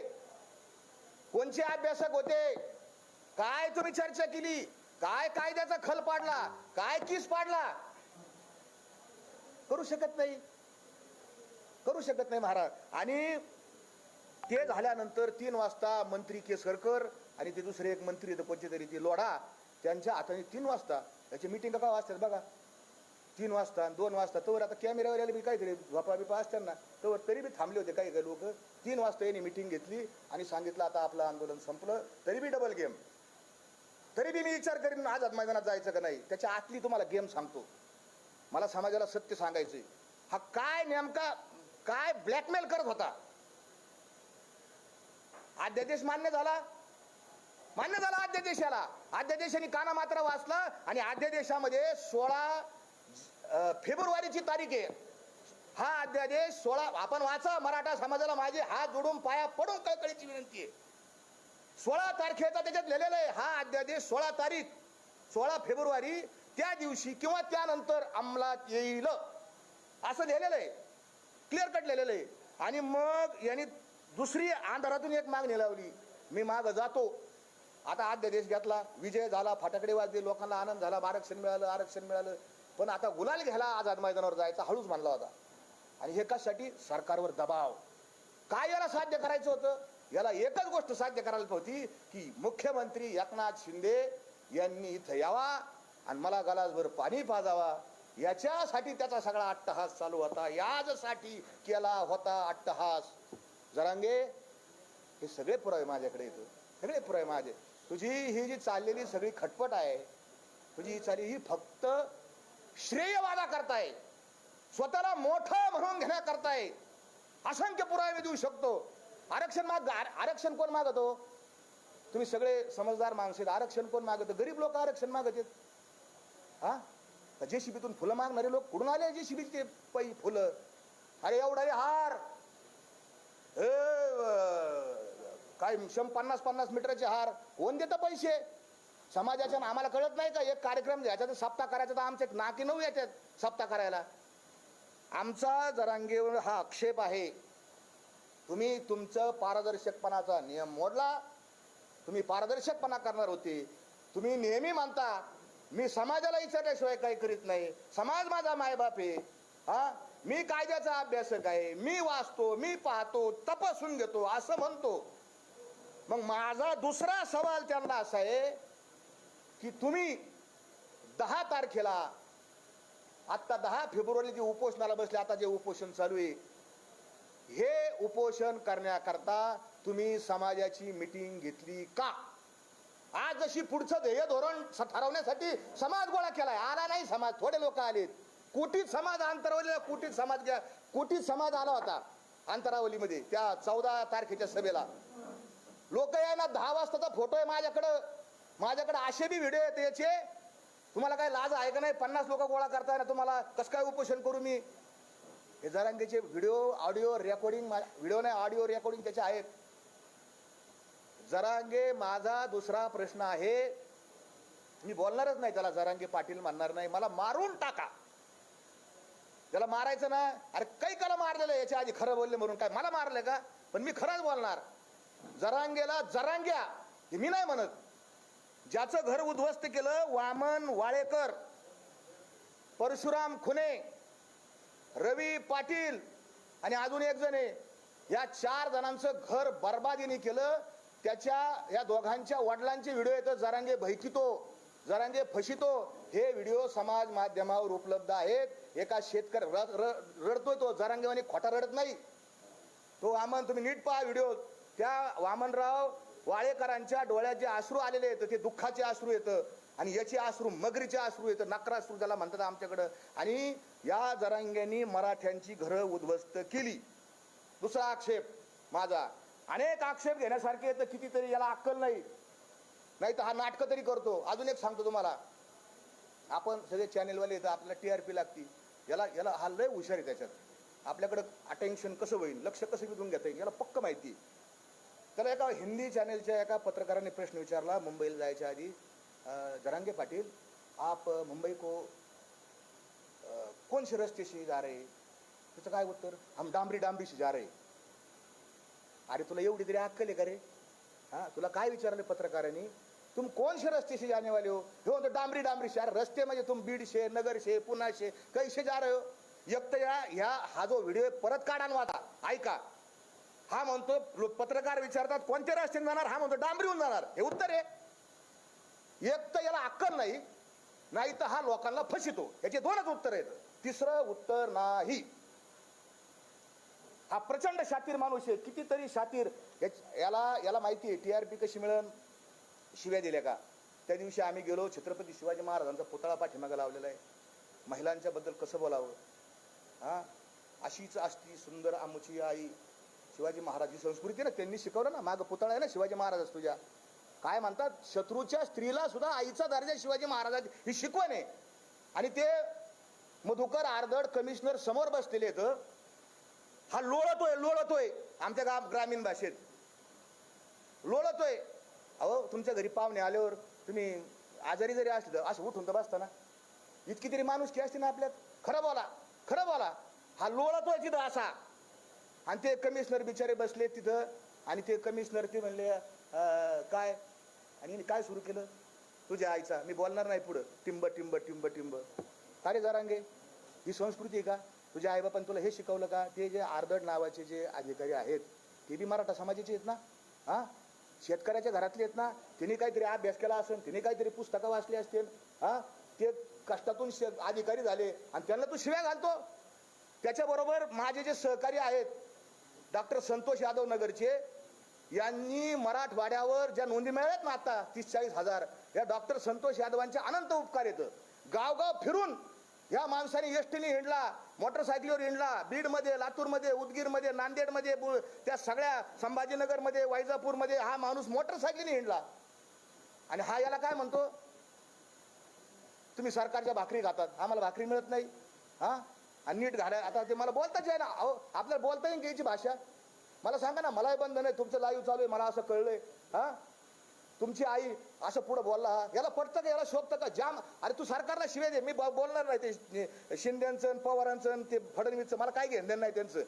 कोणचे अभ्यासक होते, काय तुम्ही चर्चा केली, काय कायद्याचा खल पाडला, काय किस पाडला? करू शकत नाही, करू शकत नाही महाराज. आणि ते झाल्यानंतर 3 वाजता मंत्री केसरकर आणि ते दुसरे एक मंत्री कोणते तरी ते लोढा, त्यांच्या हाताने 3 वाजता त्याची मिटिंग का वाजतात बघा, 3 वाजता 2 वाजता. तवर आता कॅमेरावर बी काहीतरी झोपा बिपा असतात ना, तवर तरी बी थांबले होते काही काही लोक. 3 वाजता यांनी मिटिंग घेतली आणि सांगितलं आता आपलं आंदोलन संपलं. तरी बी डबल गेम, तरी बी मी विचार करीन आझाद मैदानात जायचं का नाही. त्याच्या आतली तुम्हाला गेम सांगतो, मला समाजाला सत्य सांगायचंय. हा काय नेमका काय ब्लॅकमेल करत होता. अध्यादेश मान्य झाला, मान्य झाला अध्यादेशाला. अध्यादेशाने काना मात्र वाचला आणि अध्यादेशामध्ये 16 फेब्रुवारीची तारीख आहे. हा अध्यादेश 16 आपण वाचा. मराठा समाजाला माझे हात जोडून पाया पडून कळकळीची विनंती आहे. 16 तारखेचा त्याच्यात लिहिलेलं आहे. हा अध्यादेश 16 तारीख 16 फेब्रुवारी त्या दिवशी किंवा त्यानंतर अंमलात येईल असं लिहिलेलं आहे, क्लिअर कट लिहिलेलं आहे. आणि मग यांनी दुसरी अंधारातून एक मागणी लावली, मी माग जातो. आता अध्यादेश घेतला, विजय झाला, फटाकडे वाजले, लोकांना आनंद झाला, आरक्षण मिळालं, आरक्षण मिळालं. पण आता गुलाल घ्यायला आझाद मैदानावर जायचा हळूच म्हणला होता. आणि हे कशासाठी? सरकारवर दबाव. काय याला साध्य करायचं होतं? याला एकच गोष्ट साध्य करायला होती की मुख्यमंत्री एकनाथ शिंदे यांनी इथं यावा आणि मला गलासभर पाणी पाजावा. याच्यासाठी त्याचा सगळा अट्टहास चालू होता, यासाठी केला होता अट्टहास. जरांगे हे सगळे पुरावे माझ्याकडे येतो, सगळे पुरावे माझे. तुझी ही जी चाललेली सगळी खटपट आहे, तुझी ही चालली ही फक्त श्रेयवादा करताय, स्वतःला मोठं म्हणून घेण्याकरताय. असंख्य पुरावे मी देऊ शकतो. आरक्षण कोण मागतो? तुम्ही सगळे समजदार माणसे. आरक्षण कोण मागतं? गरीब लोक आरक्षण मागत आहेत. हा जेसीबीतून फुलं मागणारे लोक कुठून आले? जेसीबीचे फुलं. अरे एवढा हार, काय 50-50 मीटरचे हार कोण देतं पैसे? समाजाच्या. आम्हाला कळत नाही का? एक कार्यक्रम घ्यायचा तर सप्ताह करायचा, तर आमचे नाकी 9 येतात सप्ताह करायला. आमचा जरांगेवर हा आक्षेप आहे. तुम्ही तुमचं पारदर्शकपणाचा नियम मोडला. तुम्ही पारदर्शकपणा करणार होते. तुम्ही नेहमी म्हणता मी समाजाला विचारल्याशिवाय काही करीत नाही, समाज माझा मायबाप आहे. हा मी कायद्याचा अभ्यासक आहे, मी वाचतो, मी पाहतो, तपासून घेतो असं म्हणतो. मग माझा दुसरा सवाल त्यांना असा आहे की तुम्ही 10 तारखेला, आत्ता 10 फेब्रुवारी जे उपोषणाला बसले, आता जे उपोषण चालू आहे, हे उपोषण करण्याकरता तुम्ही समाजाची मिटिंग घेतली का? आज जशी पुढचं ध्येय धोरण ठरवण्यासाठी समाज गोळा केलाय, आला नाही समाज, थोडे लोक आलेत. कुटीत समाज अंतरावलीला, कुटीत समाज आला होता अंतरावलीमध्ये त्या 14 तारखेच्या सभेला. लोक यायला 10 वाजताचा फोटो आहे माझ्याकडे असे बी व्हिडिओ आहेत याचे. तुम्हाला काय लाज आहे का नाही? 50 लोक गोळा करताय ना, तुम्हाला कसं काय उपोषण करू मी? हे जरांगेचे व्हिडिओ, ऑडिओ रेकॉर्डिंग, व्हिडिओ नाही ऑडिओ रेकॉर्डिंग त्याचे आहेत. जरांगे माझा दुसरा प्रश्न आहे, मी बोलणारच नाही त्याला. जरांगे पाटील म्हणणार नाही, मला मारून टाका. त्याला मारायचं ना, अरे काही काला मारलेलं याच्या आधी खरं बोलले म्हणून काय मला मारलं का? पण मी खरंच बोलणार. जरांगेला जरांग्या हे मी नाही म्हणत. ज्याचं घर उद्ध्वस्त केलं, वामन वाळेकर, परशुराम खुने, रवी पाटील आणि अजून एक जण आहे, या 4 जणांचं घर बर्बादीने केलं. त्याच्या या दोघांच्या वडिलांचे व्हिडिओ येतं. जरांगे भयकितो, जरांगे फशितो, हे व्हिडिओ समाज माध्यमावर उपलब्ध आहेत. एका शेतकरी रडतोय, तो जरांगेवानी खोटा रडत नाही तो. वामन तुम्ही नीट पहा व्हिडिओ. त्या वामनराव वाळेकरांच्या डोळ्यात जे अश्रू आलेले येतं ते दुःखाचे अश्रू येतं, आणि याचे अश्रू मगरीचे अश्रू येतं, नक्राश्रू ज्याला म्हणतात आमच्याकडं. आणि या जरांग्यांनी मराठ्यांची घरं उद्ध्वस्त केली. दुसरा आक्षेप माझा, अनेक आक्षेप घेण्यासारखे येतं, कितीतरी याला अक्कल नाही, नाही तर हा नाटकं तरी करतो. अजून एक सांगतो तुम्हाला, आपण सगळे चॅनेलवाले येतं, आपल्याला TRP लागती. याला याला हा लय हुशार आहे त्याच्यात. आपल्याकडं अटेन्शन कसं होईल, लक्ष कसं विधून घेता येईल याला पक्क माहिती आहे. त्याला एका हिंदी चॅनेलच्या एका पत्रकाराने प्रश्न विचारला मुंबईला जायच्या आधी, जरांगे पाटील आप मुंबई को कौन से रस्ते से जा रहे? त्याचं काय उत्तर? हम डांबरी डांबरी से जा रहे. अरे तुला एवढी तरी अक्कल आहे का रे? हाँ, तुला काय विचारले पत्रकारांनी? तुम कौन से रस्ते से जाने वाले हो? हो तो डांबरी डांबरी से. अरे रस्ते म्हणजे तुम बीड से, नगर से, पुणा से, कैसे जा रहे हो? एक तर ह्या हा जो व्हिडिओ परत काढा ना आता ऐका. हा म्हणतो पत्रकार विचारतात कोणत्या रस्त्याने जाणार, हा म्हणतो डांबरीहून जाणार. हे उत्तर आहे? एक तर याला अक्कल नाही, नाही तर हा लोकांना फसितो. याचे दोनच उत्तर आहेत, तिसरं उत्तर नाही. हा प्रचंड शातीर माणूस आहे, कितीतरी शातीर. याला माहिती आहे TRP कशी मिळेल, शिव्या दिल्या का. त्या दिवशी आम्ही गेलो, छत्रपती शिवाजी महाराजांचा पुतळा पाठीमागे लावलेला आहे. महिलांच्या बद्दल कसं बोलावं, हा अशीच असती सुंदर आमची आई. शिवाजी महाराज ही संस्कृती ना, त्यांनी शिकवलं ना. मागं पुतळा आहे ना शिवाजी महाराज तुझ्या. काय म्हणतात, शत्रूच्या स्त्रीला सुद्धा आईचा दर्जा शिवाजी महाराज ही शिकवण आहे. आणि ते मधुकर आर्दड कमिशनर समोर बसलेले आहेत. हा लोळतोय आमच्या ग्रामीण भाषेत लोळतोय. अहो तुमच्या घरी पाहुणे आल्यावर तुम्ही आजारी जरी असले तर असं उठून तर बसताना, इतकी तरी माणुसकी असते ना आपल्यात. खरं बोला. हा लोळतोय तिथं असा. आणि ते कमिशनर बिचारे बसले तिथं. आणि ते कमिशनर ते म्हणले काय, आणि काय सुरू केलं, तुझ्या आईचा मी बोलणार नाही पुढं, टिंब टिंब टिंब टिंब. अरे जरांगे, ही संस्कृती आहे का? तुझ्या आईबापान तुला हे शिकवलं का? ते जे आर्दड नावाचे जे अधिकारी आहेत ते बी मराठा समाजाचे आहेत ना. हां, शेतकऱ्याच्या घरातले आहेत ना. तिने काहीतरी अभ्यास केला असेल, तिने काहीतरी पुस्तकं वाचली असतील. हां, ते कष्टातून अधिकारी झाले आणि त्यांना तू शिव्या घालतो. त्याच्याबरोबर माझे जे सहकारी आहेत डॉक्टर संतोष यादव नगरचे, यांनी मराठवाड्यावर ज्या नोंदी मिळाल्यात ना आता 30-40 हजार, या डॉक्टर संतोष यादवांचे अनंत उपकार येतं. गावगाव फिरून या माणसाने एसटीने हिंडला, मोटरसायकलीवर हिंडला, बीडमध्ये, लातूरमध्ये, उदगीरमध्ये, नांदेडमध्ये, त्या सगळ्या संभाजीनगरमध्ये, वैजापूरमध्ये हा माणूस मोटरसायकलीने हिंडला. आणि हा याला काय म्हणतो, तुम्ही सरकारच्या भाकरी खातात, आम्हाला भाकरी मिळत नाही. हां, आणि नीट घाला. आता ते मला बोलताच आहे ना. अहो आपल्याला बोलता येईल घ्यायची भाषा. मला सांगा ना, मलाही बंद नाही, तुमचं लाईव्ह चालू आहे, मला असं कळलंय. हां, तुमची आई असं पुढं बोलला, याला पटतं का, याला शोभतं का? जाम. अरे तू सरकारला शिवे दे, मी बोलणार नाही ते शिंदेचं, पवारांचं, ते फडणवीसचं मला काय घेणं नाही त्यांचं.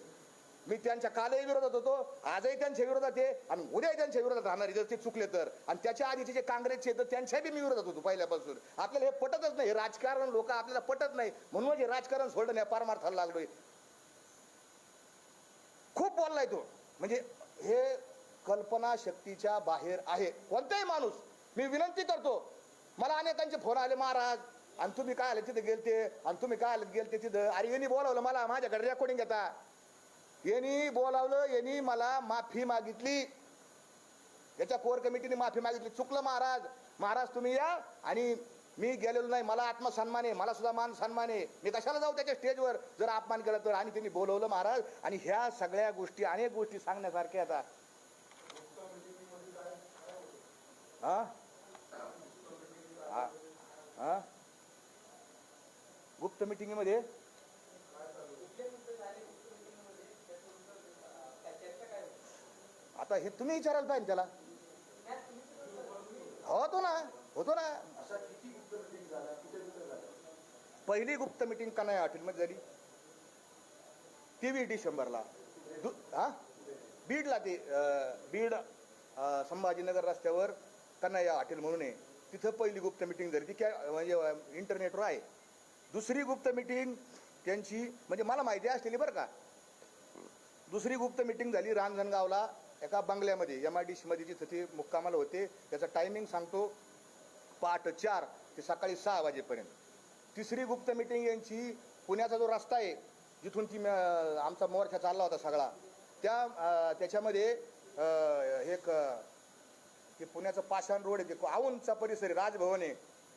मी त्यांच्या कालही विरोधात होतो, आजही त्यांच्या विरोधात आहे, आणि उद्याही त्यांच्या विरोधात राहणार जर ते चुकले तर. आणि त्याच्या आधीचे जे काँग्रेसचे तर त्यांच्याही मी विरोधात होतो पहिल्यापासून. आपल्याला हे पटतच नाही, हे राजकारण लोक आपल्याला पटत नाही, म्हणून हे राजकारण सोडलं नाही, पारमार्थाला लागलोय. खूप बोललाय तो, म्हणजे हे कल्पना शक्तीच्या बाहेर आहे कोणताही माणूस. मी विनंती करतो, मला अनेकांचे फोन आले, महाराज आणि तुम्ही काय आले तिथे गेलते, आणि तुम्ही काय आले गेलते तिथं. अरे यांनी बोलावलं मला, माझ्याकडे रेकॉर्डिंग घेता, यांनी बोलावलं, यांनी मला माफी मागितली, याच्या कोर कमिटीने माफी मागितली. चुकलं महाराज तुम्ही या. आणि मी गेलेलो नाही, मला आत्मसन्मान आहे, मला सुद्धा मान सन्मान आहे, मी कशाला जाऊ त्याच्या स्टेजवर जर अपमान केला तर. आणि त्यांनी बोलवलं महाराज. आणि ह्या सगळ्या गोष्टी, अनेक गोष्टी सांगण्यासारख्या आता. हा हा, गुप्त मिटिंगमध्ये आता हे तुम्ही विचारायला पाहिजे त्याला. होतो ना. पहिली गुप्त मिटिंग कन्हैया हॉटेलमध्ये झाली 23 डिसेंबरला. हा, बीडला, ते बीड संभाजीनगर रस्त्यावर कन्हैया हॉटेल म्हणून आहे, तिथं पहिली गुप्त मिटिंग झाली. ती म्हणजे इंटरनेटवर आहे. दुसरी गुप्त मिटिंग त्यांची म्हणजे मला माहिती असलेली बरं का. दुसरी गुप्त मिटिंग झाली रांजणगावला एका बंगल्यामध्ये, MIDC मध्ये, जिथं ते मुक्कामाला होते. त्याचं टायमिंग सांगतो, पहाटे 4 ते सकाळी 6 वाजेपर्यंत. तिसरी गुप्त मिटिंग यांची पुण्याचा जो रस्ता आहे जिथून ती आमचा मोर्चा चालला होता सगळा, त्याच्यामध्ये एक ते पुण्याचं पाषाण रोड आहे, ते औंधचा परिसर आहे, राजभवन आहे,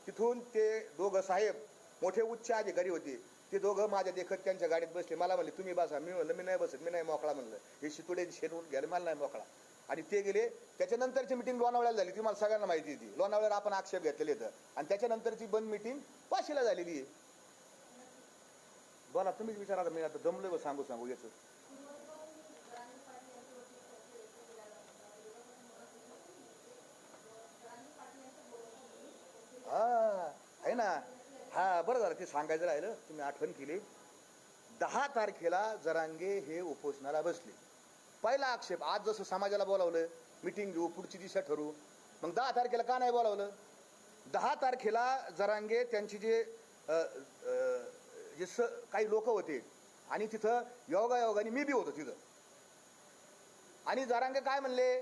तिथून ते दोघं साहेब मोठे उच्च अधिकारी होते, ते दोघं माझ्या देखत त्यांच्या गाडीत बसले. मला म्हणले तुम्ही बसा. मी म्हणलं मी नाही बसत, मी नाही मोकळा. म्हणलं हे शितुडे शेडून घ्यायला मला नाही मोकळा. आणि ते गेले. त्याच्यानंतरची मिटिंग लोणावळ्याला झाली, ती मला सगळ्यांना माहिती आहे. ती लोणावळ्यावर आपण आक्षेप घेतलेले आहेत आणि त्याच्यानंतरची बंद मिटिंग वाशीला झालेली आहे. बोला तुम्हीच विचारा, मी आता दमलोय सांगू याचं. हा आहे ना, हा बरं झालं ते सांगायचं राहिलं, तुम्ही आठवण केली. 10 तारखेला जरांगे हे उपोषणाला बसले. पहिला आक्षेप, आज जसं समाजाला बोलावलं मिटिंग घेऊ पुढची दिशा ठरवू, मग 10 तारखेला का नाही बोलावलं? 10 तारखेला जरांगे त्यांची जे काही लोक होते आणि तिथं योगायोगाने मी बी होतो तिथं, आणि जरांगे काय म्हणले,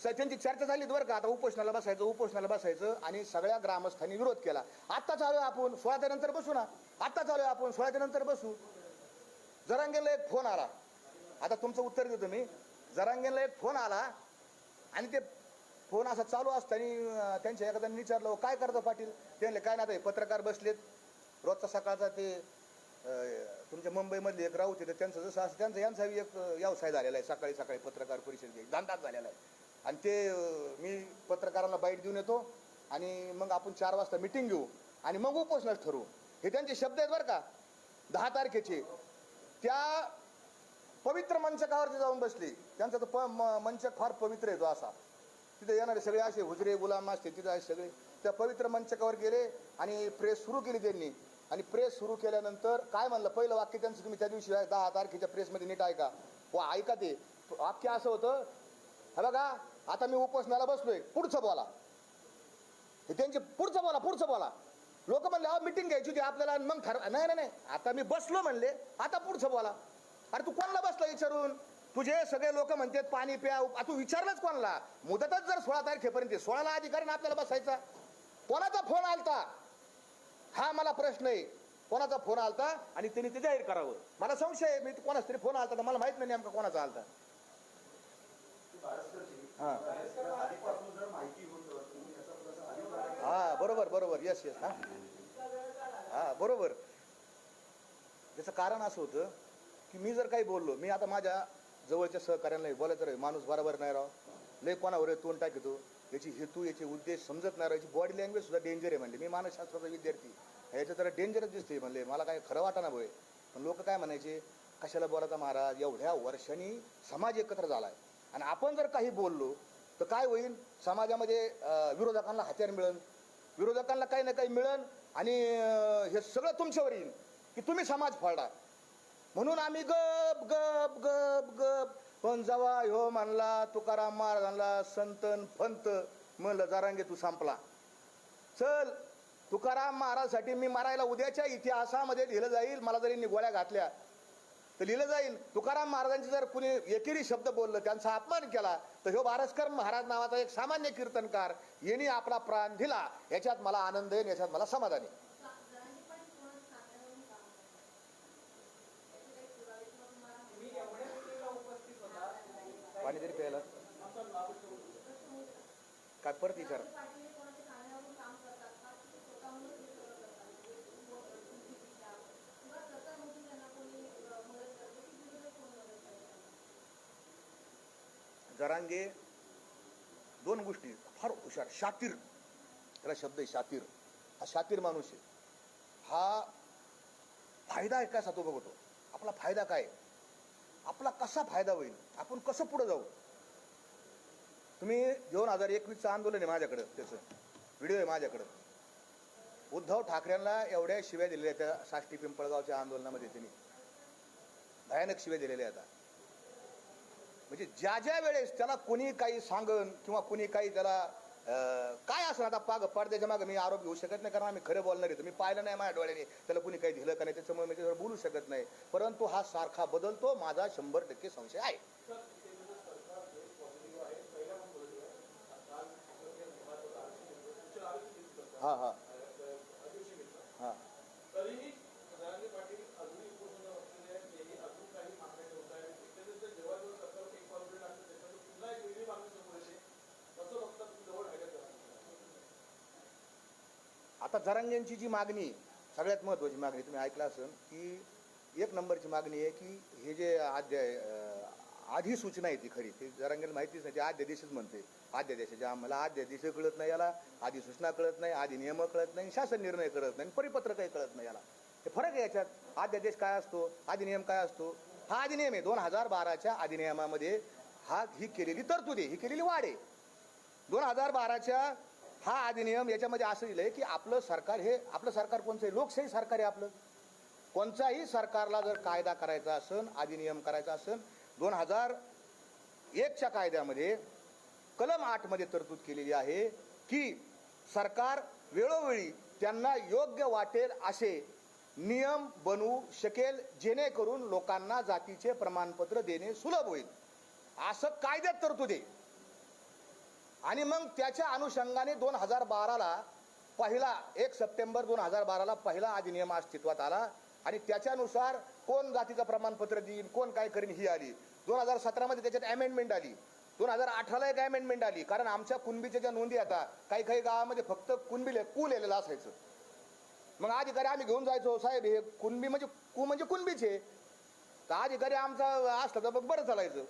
त्यांची चर्चा झाली बरं का, आता उपोषणाला बसायचं आणि सगळ्या ग्रामस्थांनी विरोध केला. आत्ता चालू आहे आपण 16 नंतर बसू ना, आत्ता चालू आहे आपण 16 नंतर बसू. जरांगेला एक फोन आला, आता तुमचं उत्तर देतो मी. जरांगेला एक फोन आला आणि ते फोन असा चालू असताना त्यांच्या एखाद्याने विचारलं, काय करतो पाटील? ते म्हणले काय ना, आता हे पत्रकार बसलेत, रोजचा सकाळचा ते तुमच्या मुंबईमधले एक राऊत आहे, त्यांचं जसं असं त्यांचा यांचा एक व्यवसाय झालेला आहे, सकाळी सकाळी पत्रकार परिषद धंदाच झालेला आहे. आणि ते मी पत्रकारांना बाईट देऊन येतो आणि मग आपण 4 वाजता मिटिंग घेऊ आणि मग उपोषणास ठरवू. हे त्यांचे शब्द आहेत बरं का, 10 तारखेचे. त्या पवित्र मंचकावरती जाऊन बसले. त्यांचा तो मंचक फार पवित्र आहे तो असा, तिथे येणारे सगळे असे हुजरे गुलाम असते तिथे असे सगळे त्या पवित्र मंचकावर गेले आणि प्रेस सुरू केली त्यांनी. आणि प्रेस सुरू केल्यानंतर काय म्हणलं, पहिलं वाक्य त्यांचं तुम्ही त्या दिवशी 10 तारखेच्या प्रेसमध्ये नीट ऐका, ऐका. ते वाक्य असं होतं, हे बघा आता मी उपोषणाला बसलोय, पुढचं बोला. हे त्यांचे पुढचं बोला. लोक म्हणले अहो मिटिंग घ्यायची होती आपल्याला, मग नाही आता मी बसलो म्हणले, आता पुढचं बोला. अरे तू कोणाला बसला विचारून? तुझे सगळे लोक म्हणतात पाणी प्या, तू विचारलंच कोणाला? मुदतच जर 16 तारखेपर्यंत, 16ला अधिकारी ना आपल्याला बसायचा. कोणाचा फोन आलता हा मला प्रश्न आहे, कोणाचा फोन आलता आणि त्यांनी ते जाहीर करावं. मला संशय आहे, मी कोणाच तरी फोन आलता, मला माहित नाही नेमका कोणाचा आलता. हा बरोबर यस हा बरोबर. त्याचं कारण असं होतं की मी जर काही बोललो, मी आता माझ्या जवळच्या सहकार्यांना बोलायचं रे, माणूस बरोबर नाही राव, लय कोणावर तोंड टाकतो, याची हेतू याचे उद्देश समजत नाही, याची बॉडी लँग्वेज सुद्धा डेंजर आहे म्हणले. मी मानसशास्त्राचा विद्यार्थी, ह्याचं जरा डेंजरच दिसते म्हणले, मला काय खरं वाटाना भोय. पण लोक काय म्हणायचे, कशाला बोलायचा महाराज, एवढ्या वर्षांनी समाज एकत्र झाला आहे आणि आपण जर काही बोललो तर काय होईल, समाजामध्ये विरोधकांना हत्यार मिळेल, विरोधकांना काही ना काही मिळेल आणि हे सगळं तुमच्यावर येईल की तुम्ही समाज फाडा. म्हणून आम्ही गप गप गप गप. पण जेव्हा ह्यो म्हणला तुकाराम महाराजांना संतन फंत, म्हणलं जरांगे तू संपला. चल तुकाराम महाराजसाठी मी मरायला उद्याच्या इतिहासामध्ये लिहिलं जाईल, मला जरी गोळ्या घातल्या तर लिहिलं जाईल. तुकाराम महाराजांचे जर कुणी एकेरी शब्द बोललं, त्यांचा अपमान केला, तर ह्यो बारसकर महाराज नावाचा एक सामान्य कीर्तनकार यांनी आपला प्राण दिला, याच्यात मला आनंद आहे, याच्यात मला समाधान आहे. पाणी तरी प्यायला काय परत विचार. जरांगे 2 गोष्टी फार हुशार, शातीर, त्याला शब्द आहे शातीर. हा शातीर माणूस आहे. हा फायदा आहे का तो बघतो, आपला फायदा काय, आपला कसा फायदा होईल, आपण कसं पुढे जाऊ. तुम्ही 2021चं आंदोलन आहे माझ्याकडं, त्याचं व्हिडिओ आहे माझ्याकडं. उद्धव ठाकरेंना एवढ्या शिव्या दिलेल्या त्या साष्टी पिंपळगावच्या आंदोलनामध्ये, त्यांनी भयानक शिव्या दिलेल्या आता. म्हणजे ज्या वेळेस त्याला कोणी काही सांगन किंवा कोणी काही त्याला काय असं, आता पडद्याच्या मागे मी आरोप घेऊ शकत नाही, कारण आम्ही खरं बोलणार आहे. मी पाहिलं नाही माझ्या डोळ्याने त्याला कोणी काही दिलं का नाही, त्याच्यामुळे मी त्याच्यावर बोलू शकत नाही. परंतु हा सारखा बदलतो, माझा 100% संशय आहे. हा हा हा आता जरांगेंची जी मागणी, सगळ्यात महत्त्वाची मागणी तुम्ही ऐकलं असेल की 1 नंबरची मागणी आहे की हे जे आधी सूचना आहे ती खरी, ती जरांगेला माहितीच नाही, ती आद्य दिवशीच म्हणते आद्य देशाची. आम्हाला आद्य दिवस कळत नाही, याला आधी सूचना कळत नाही, आधी नियम कळत नाही, शासन निर्णय कळत नाही, परिपत्र काही कळत नाही. याला हे फरक आहे याच्यात. आद्यादेश काय असतो, अधिनियम काय असतो. हा अधिनियम आहे 2012च्या अधिनियमामध्ये ही केलेली तरतूद आहे, ही केलेली वाढ आहे 2012च्या. हा अधिनियम याच्यामध्ये असं लिहिलंय की आपलं सरकार हे आपलं सरकार कोणचं आहे, लोकशाही सरकार आहे आपलं. कोणत्याही सरकारला जर कायदा करायचा असेल, अधिनियम करायचा असेल, 2001च्या कायद्यामध्ये कलम 8 मध्ये तरतूद केलेली आहे की सरकार वेळोवेळी त्यांना योग्य वाटेल असे नियम बनवू शकेल, जेणेकरून लोकांना जातीचे प्रमाणपत्र देणे सुलभ होईल, असं कायद्यात तरतूद आहे. आणि मग त्याच्या अनुषंगाने 2012ला पहिला 1 सप्टेंबर 2012ला पहिला अधिनियम अस्तित्वात आला आणि त्याच्यानुसार कोण जातीचं प्रमाणपत्र देईल, कोण काय करीन ही आली. 2017मध्ये त्याच्यात अमेंडमेंट आली. 2018ला एक अमेंडमेंट आली, कारण आमच्या कुणबीच्या ज्या नोंदी आता काही काही गावामध्ये फक्त कुणबी लिहिलेलं असायचं. मग अधिकारी आम्ही घेऊन जायचो, साहेब हे कुणबी म्हणजे कुणबीचे. तर अधिकारी आमचा असला तर मग बरं चालायचं,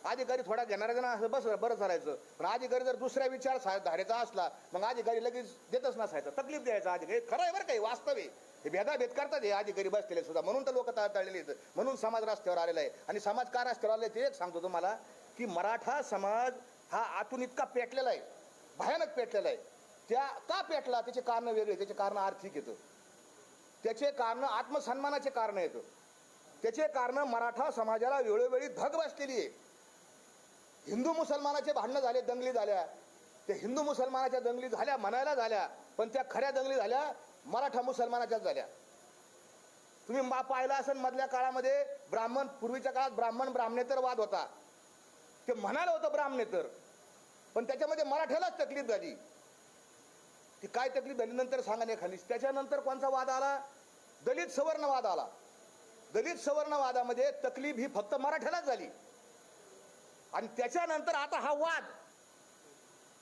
अधिकारी थोडा घेणारा जण असं बस बरं चालायचं. पण अधिकारी जर दुसऱ्या विचारधारेचा असला मग अधिकारी लगेच देतच नसायचं, तकलीफ द्यायचा अधिकारी. खरं आहे बरं काही, वास्तव आहे, हे भेदाभेद करतात हे अधिकारी बसलेले सुद्धा. म्हणून तर लोक तळलेले आहेत, म्हणून समाज रस्त्यावर आलेला आहे. आणि समाज का रस्त्यावर आलेला आहे ते एक सांगतो तुम्हाला की मराठा समाज हा आतून इतका पेटलेला आहे, भयानक पेटलेला आहे. त्या का पेटला त्याचे कारण वेगळे, त्याचे कारण आर्थिक येतं, त्याचे कारण आत्मसन्मानाचे कारण येतं, त्याचे कारण मराठा समाजाला वेळोवेळी धग बसलेली आहे. हिंदू मुसलमानाचे भांडणं झाले, दंगली झाल्या, त्या हिंदू मुसलमानाच्या दंगली झाल्या म्हणायला झाल्या, पण त्या खऱ्या दंगली झाल्या मराठा मुसलमानाच्याच झाल्या. तुम्ही पाहिला असेल मधल्या काळामध्ये ब्राह्मण, पूर्वीच्या काळात ब्राह्मण ब्राह्मणेतर वाद होता, ते म्हणायला होतं ब्राह्मणेतर, पण त्याच्यामध्ये मराठ्यालाच तकलीफ झाली. ती काय तकलीफ झाली नंतर सांगा नाही खाली. त्याच्यानंतर कोणचा वाद आला, दलित सवर्ण वाद आला. दलित सवर्ण वादामध्ये तकलीफ ही फक्त मराठ्यालाच झाली. आणि त्याच्यानंतर आता हा वाद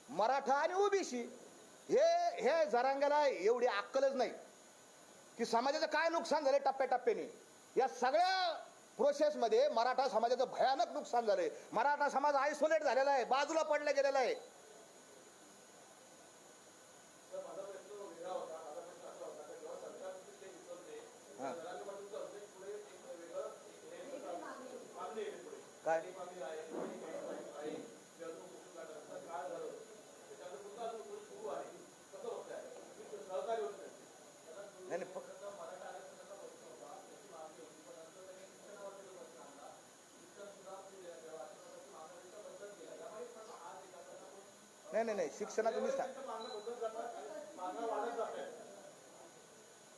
मराठा आणि ओबीसी, हे जरांग्याला एवढी अक्कलच नाही की समाजाचं काय नुकसान झालं टप्प्याटप्प्याने. या सगळ्या प्रोसेसमध्ये मराठा समाजाचं भयानक नुकसान झालंय. मराठा समाज आयसोलेट झालेला आहे, बाजूला पडला गेलेला आहे. काय नाही शिक्षणाचं मी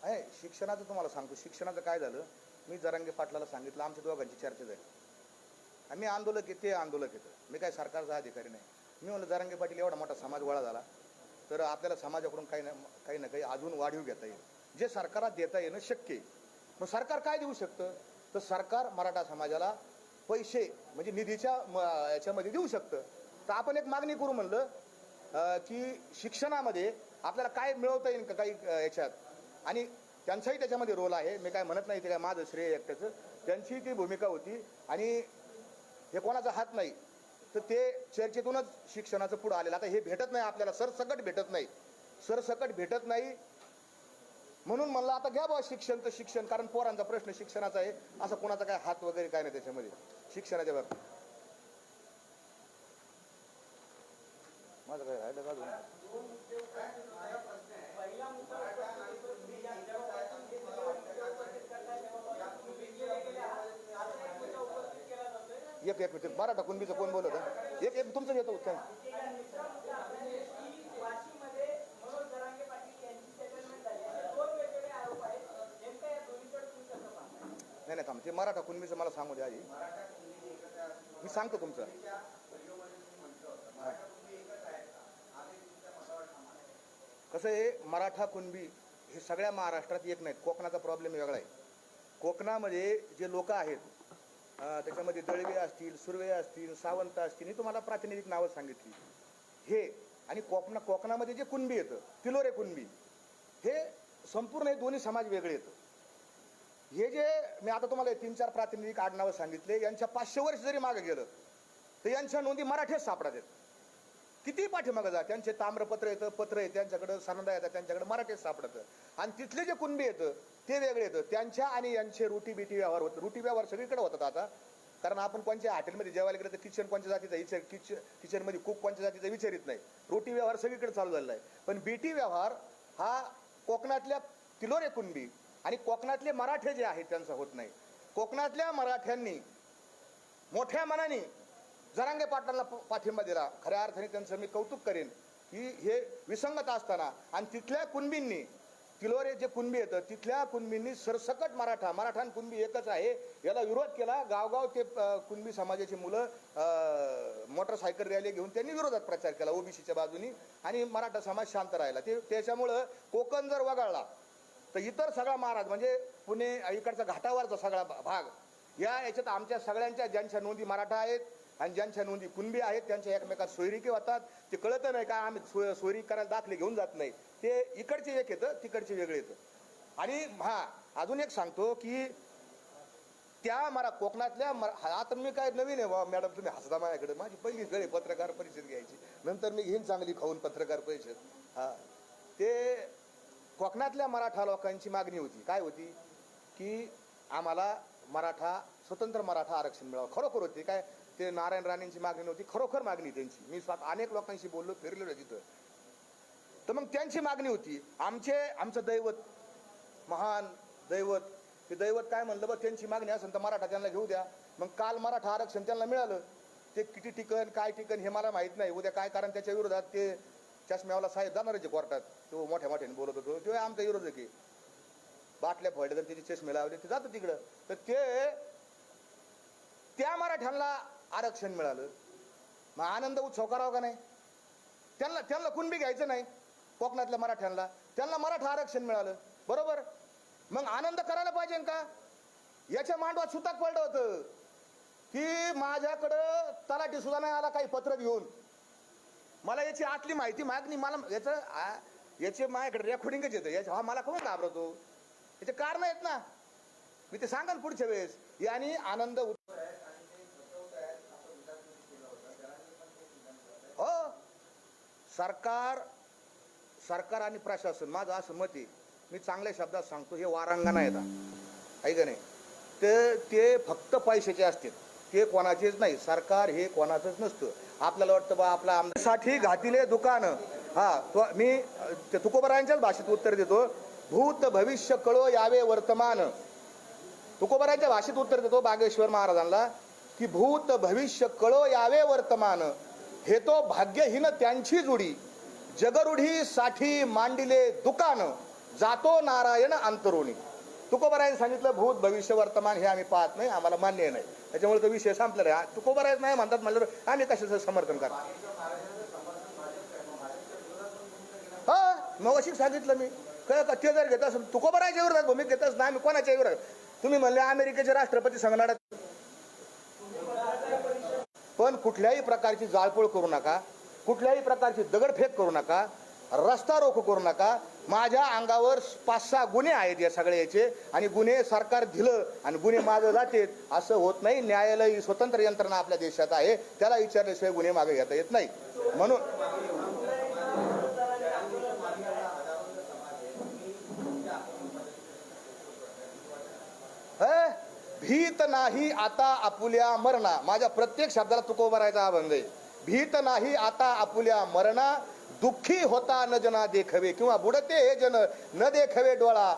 आहे, शिक्षणाचं तुम्हाला सांगतो. शिक्षणाचं काय झालं, मी जरांगे पाटलाला सांगितलं, आमच्या दोघांची चर्चा झाली. आम्ही आंदोलक आहे, ते आंदोलक येतं, मी काय सरकारचा अधिकारी नाही. मी म्हणलं जरांगे पाटील एवढा मोठा समाज गोळा झाला तर आपल्याला समाजाकडून काही ना काही अजून वाढीव घेता येईल, जे सरकारात देता येणं शक्य आहे. मग सरकार काय देऊ शकतं, तर सरकार मराठा समाजाला पैसे म्हणजे निधीच्या याच्यामध्ये देऊ शकतं. तर आपण एक मागणी करू म्हणलं की शिक्षणामध्ये आपल्याला काय मिळवता येईल का काही याच्यात, आणि त्यांचाही त्याच्यामध्ये रोल आहे. मी काय म्हणत नाही ते काय माझं श्रेय एकट्याचं, त्यांची ती भूमिका होती. आणि हे कोणाचा हात नाही, तर ते चर्चेतूनच शिक्षणाचं पुढं आलेलं. आता हे भेटत नाही आपल्याला, सरसकट भेटत नाही, म्हणून म्हणलं आता घ्या बाबा शिक्षण, तर शिक्षण, कारण पोरांचा प्रश्न शिक्षणाचा आहे, असं कोणाचा काय हात वगैरे काय नाही त्याच्यामध्ये शिक्षणाच्या बाबतीत. माझं काय राहिलं का अजून? एक मिनिट, मराठा कुणबीचं कोण बोलत आहे? एक तुमचं घेतो उत्तर. नाही थांब, ते मराठा कुणबीचं मला सांगू द्या आधी, मी सांगतो तुमचं. कसं आहे, मराठा कुणबी हे सगळ्या महाराष्ट्रात एक नाहीत. कोकणाचा प्रॉब्लेम वेगळा आहे. कोकणामध्ये जे लोक आहेत त्याच्यामध्ये दळवे असतील, सुर्वे असतील, सावंत असतील, ही तुम्हाला प्रातिनिधिक नावं सांगितली हे. आणि कोकणामध्ये जे कुणबी येतं, तिलोरे कुणबी, हे संपूर्ण हे दोन्ही समाज वेगळे येतं. हे जे मी आता तुम्हाला 3-4 प्रातिनिधिक आडनावं सांगितले, यांच्या 500 वर्ष जरी मागे गेलं तर यांच्या नोंदी मराठीत सापडतात. किती पाठीमागं जा, त्यांचे ताम्रपत्र येतं, पत्र आहे त्यांच्याकडं, सनदा येतात त्यांच्याकडे, मराठीत सापडतं. आणि तिथले जे कुणबी येतं ते वेगळे येतं. त्यांच्या आणि यांचे रोटी बिटी व्यवहार होतं. रोटी व्यवहार सगळीकडे होतात आता. कारण आपण कोणत्या हॉटेलमध्ये जेवायला गेलं तर किचन कोणत्या जातीचा विचार, किचनमध्ये कुक कोणत्या जातीचा विचारित नाही. रोटी व्यवहार सगळीकडे चालू झालेला आहे. पण बीटी व्यवहार हा कोकणातल्या तिलोरे कुणबी आणि कोकणातले मराठे जे आहेत त्यांचा होत नाही. कोकणातल्या मराठ्यांनी मोठ्या मनाने जरांगे पाटलांना पाठिंबा दिला. खऱ्या अर्थाने त्यांचं मी कौतुक करेन की हे विसंगत असताना आणि तिथल्या कुणबींनी, तिलोरे जे कुणबी येतं तिथल्या कुणबींनी सरसकट मराठा आणि कुणबी एकच आहे याला विरोध केला. गावगाव ते कुणबी समाजाची मुलं मोटरसायकल रॅली घेऊन त्यांनी विरोधात प्रचार केला ओबीसीच्या बाजूनी आणि मराठा समाज शांत राहिला. त्याच्यामुळं कोकण जर वगळला तर इतर सगळा महाराज म्हणजे पुणे इकडचा घाटावरचा सगळा भाग याच्यात आमच्या सगळ्यांच्या ज्यांच्या नोंदी मराठा आहेत आणि ज्यांच्या नोंदी कुणबी आहेत त्यांच्या एकमेकात सोयरिकी होतात. ते कळत नाही का आम्ही सोयरी करायला दाखले घेऊन जात नाही. ते इकडचे एक येतं तिकडचे वेगळे येतं. आणि अजून एक सांगतो की त्या कोकणातल्या आता मी काय नवीन आहे मॅडम, तुम्ही हसता माझ्याकडे. माझी पहिलीच वेळ पत्रकार परिषद घ्यायची, नंतर मी घेईन चांगली खाऊन पत्रकार परिषद. ते कोकणातल्या मराठा लोकांची मागणी होती. काय होती की आम्हाला स्वतंत्र मराठा आरक्षण मिळावं. खरोखर होती काय, ते नारायण राणेंची मागणी नव्हती, खरोखर मागणी त्यांची. मी स्वतः अनेक लोकांशी बोललो, फिरलेलो तिथं. तर मग त्यांची मागणी होती आमचं दैवत, महान दैवत, ते दैवत काय म्हणलं बघ, त्यांची मागणी असेल तर मराठा त्यांना घेऊ द्या. मग काल मराठा आरक्षण त्यांना मिळालं. ते किती टिकन काय टिकन हे मला माहित नाही उद्या काय, कारण त्याच्या विरोधात ते चष्म्यावाला साहेब जाणार आहे कोर्टात. तो मोठ्या बोलत होतो, तो आमचा विरोधक आहे. बाटल्या फोडल्या तर त्याचे चष्मे लावले ते जातं तिकडं. तर त्या मराठ्यांना आरक्षण मिळालं. मग आनंद उत्सव करावा का नाही? त्यांना कुणबी घ्यायचं नाही. कोकणातल्या मराठ्यांना त्यांना मराठा आरक्षण मिळालं, बरोबर. मग आनंद करायला पाहिजे का? याच्या मांडवात सुताक पडलं होतं की माझ्याकडं तलाठी सुद्धा नाही आला काही पत्र घेऊन. मला याची आतली माहिती मागणी, मला याचे माझ्याकडे रेकॉर्डिंगच येतं. मला कोण घाबरतो? याचे कारण आहेत ना, मी ते सांगाल पुढच्या वेळेस. यांनी आनंद हो, सरकार आणि प्रशासन, माझं असं मत आहे, मी चांगल्या शब्दात सांगतो, हे वारांगण आहेत आहे का नाही. ते फक्त पैशाचे असतात, ते कोणाचेच नाही. सरकार हे कोणाचंच नसतं. आपल्याला वाटतं बा आपला आमदारसाठी घातिले दुकान. मी तुकोबरायांच्याच भाषेत उत्तर देतो. भूत भविष्य कळो यावे वर्तमान. तुकोबरायांच्या भाषेत उत्तर देतो बागेश्वर महाराजांना की भूत भविष्य कळो यावे वर्तमान, हे तो भाग्यहीन त्यांची जुडी, जगरुढी साठी मांडिले दुकान, जातो नारायण अंतरोणी. तुकोबरायांनी सांगितलं भूत भविष्य वर्तमान हे आम्ही पाहत नाही, आम्हाला मान्य नाही. त्याच्यामुळे तो विषय संपलेला आहे. तुकोबराय नाही म्हणतात म्हणल्यावर आम्ही कशाचं समर्थन करतो? मग अशी सांगितलं मी ते जर घेत असेल तुकोबरायच्या विरोधात भूमिका घेतच नाही, आम्ही कोणाच्या विरोधात. तुम्ही म्हणले अमेरिकेचे राष्ट्रपती संगणात, पण कुठल्याही प्रकारची जाळपोळ करू नका, कुठल्याही प्रकारची दगडफेक करू नका, रस्ता रोको करू नका. माझ्या अंगावर 5-6 गुन्हे आहेत या सगळ्याचे, आणि गुन्हे सरकार दिलं आणि गुन्हे मागे जाते असं होत नाही. न्यायालय ही स्वतंत्र यंत्रणा आपल्या देशात आहे, त्याला विचारल्याशिवाय गुन्हे मागे घेता येत नाही. म्हणून भीत नाही आता आपुल्या मरणा, माझ्या प्रत्येक शब्दाला तुकोबरायचा अभंग आहे. भीत नाही आता आपुल्या मरणा, दुःखी होता न जना देखवे, किंवा बुडते हे जन न देखवे डोळा,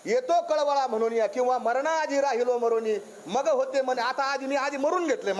येतो कळवळा म्हणून या, किंवा मरणा आधी राहिलो मरोनी मग होते म्हणे. आता आधी मी मरून घेतले.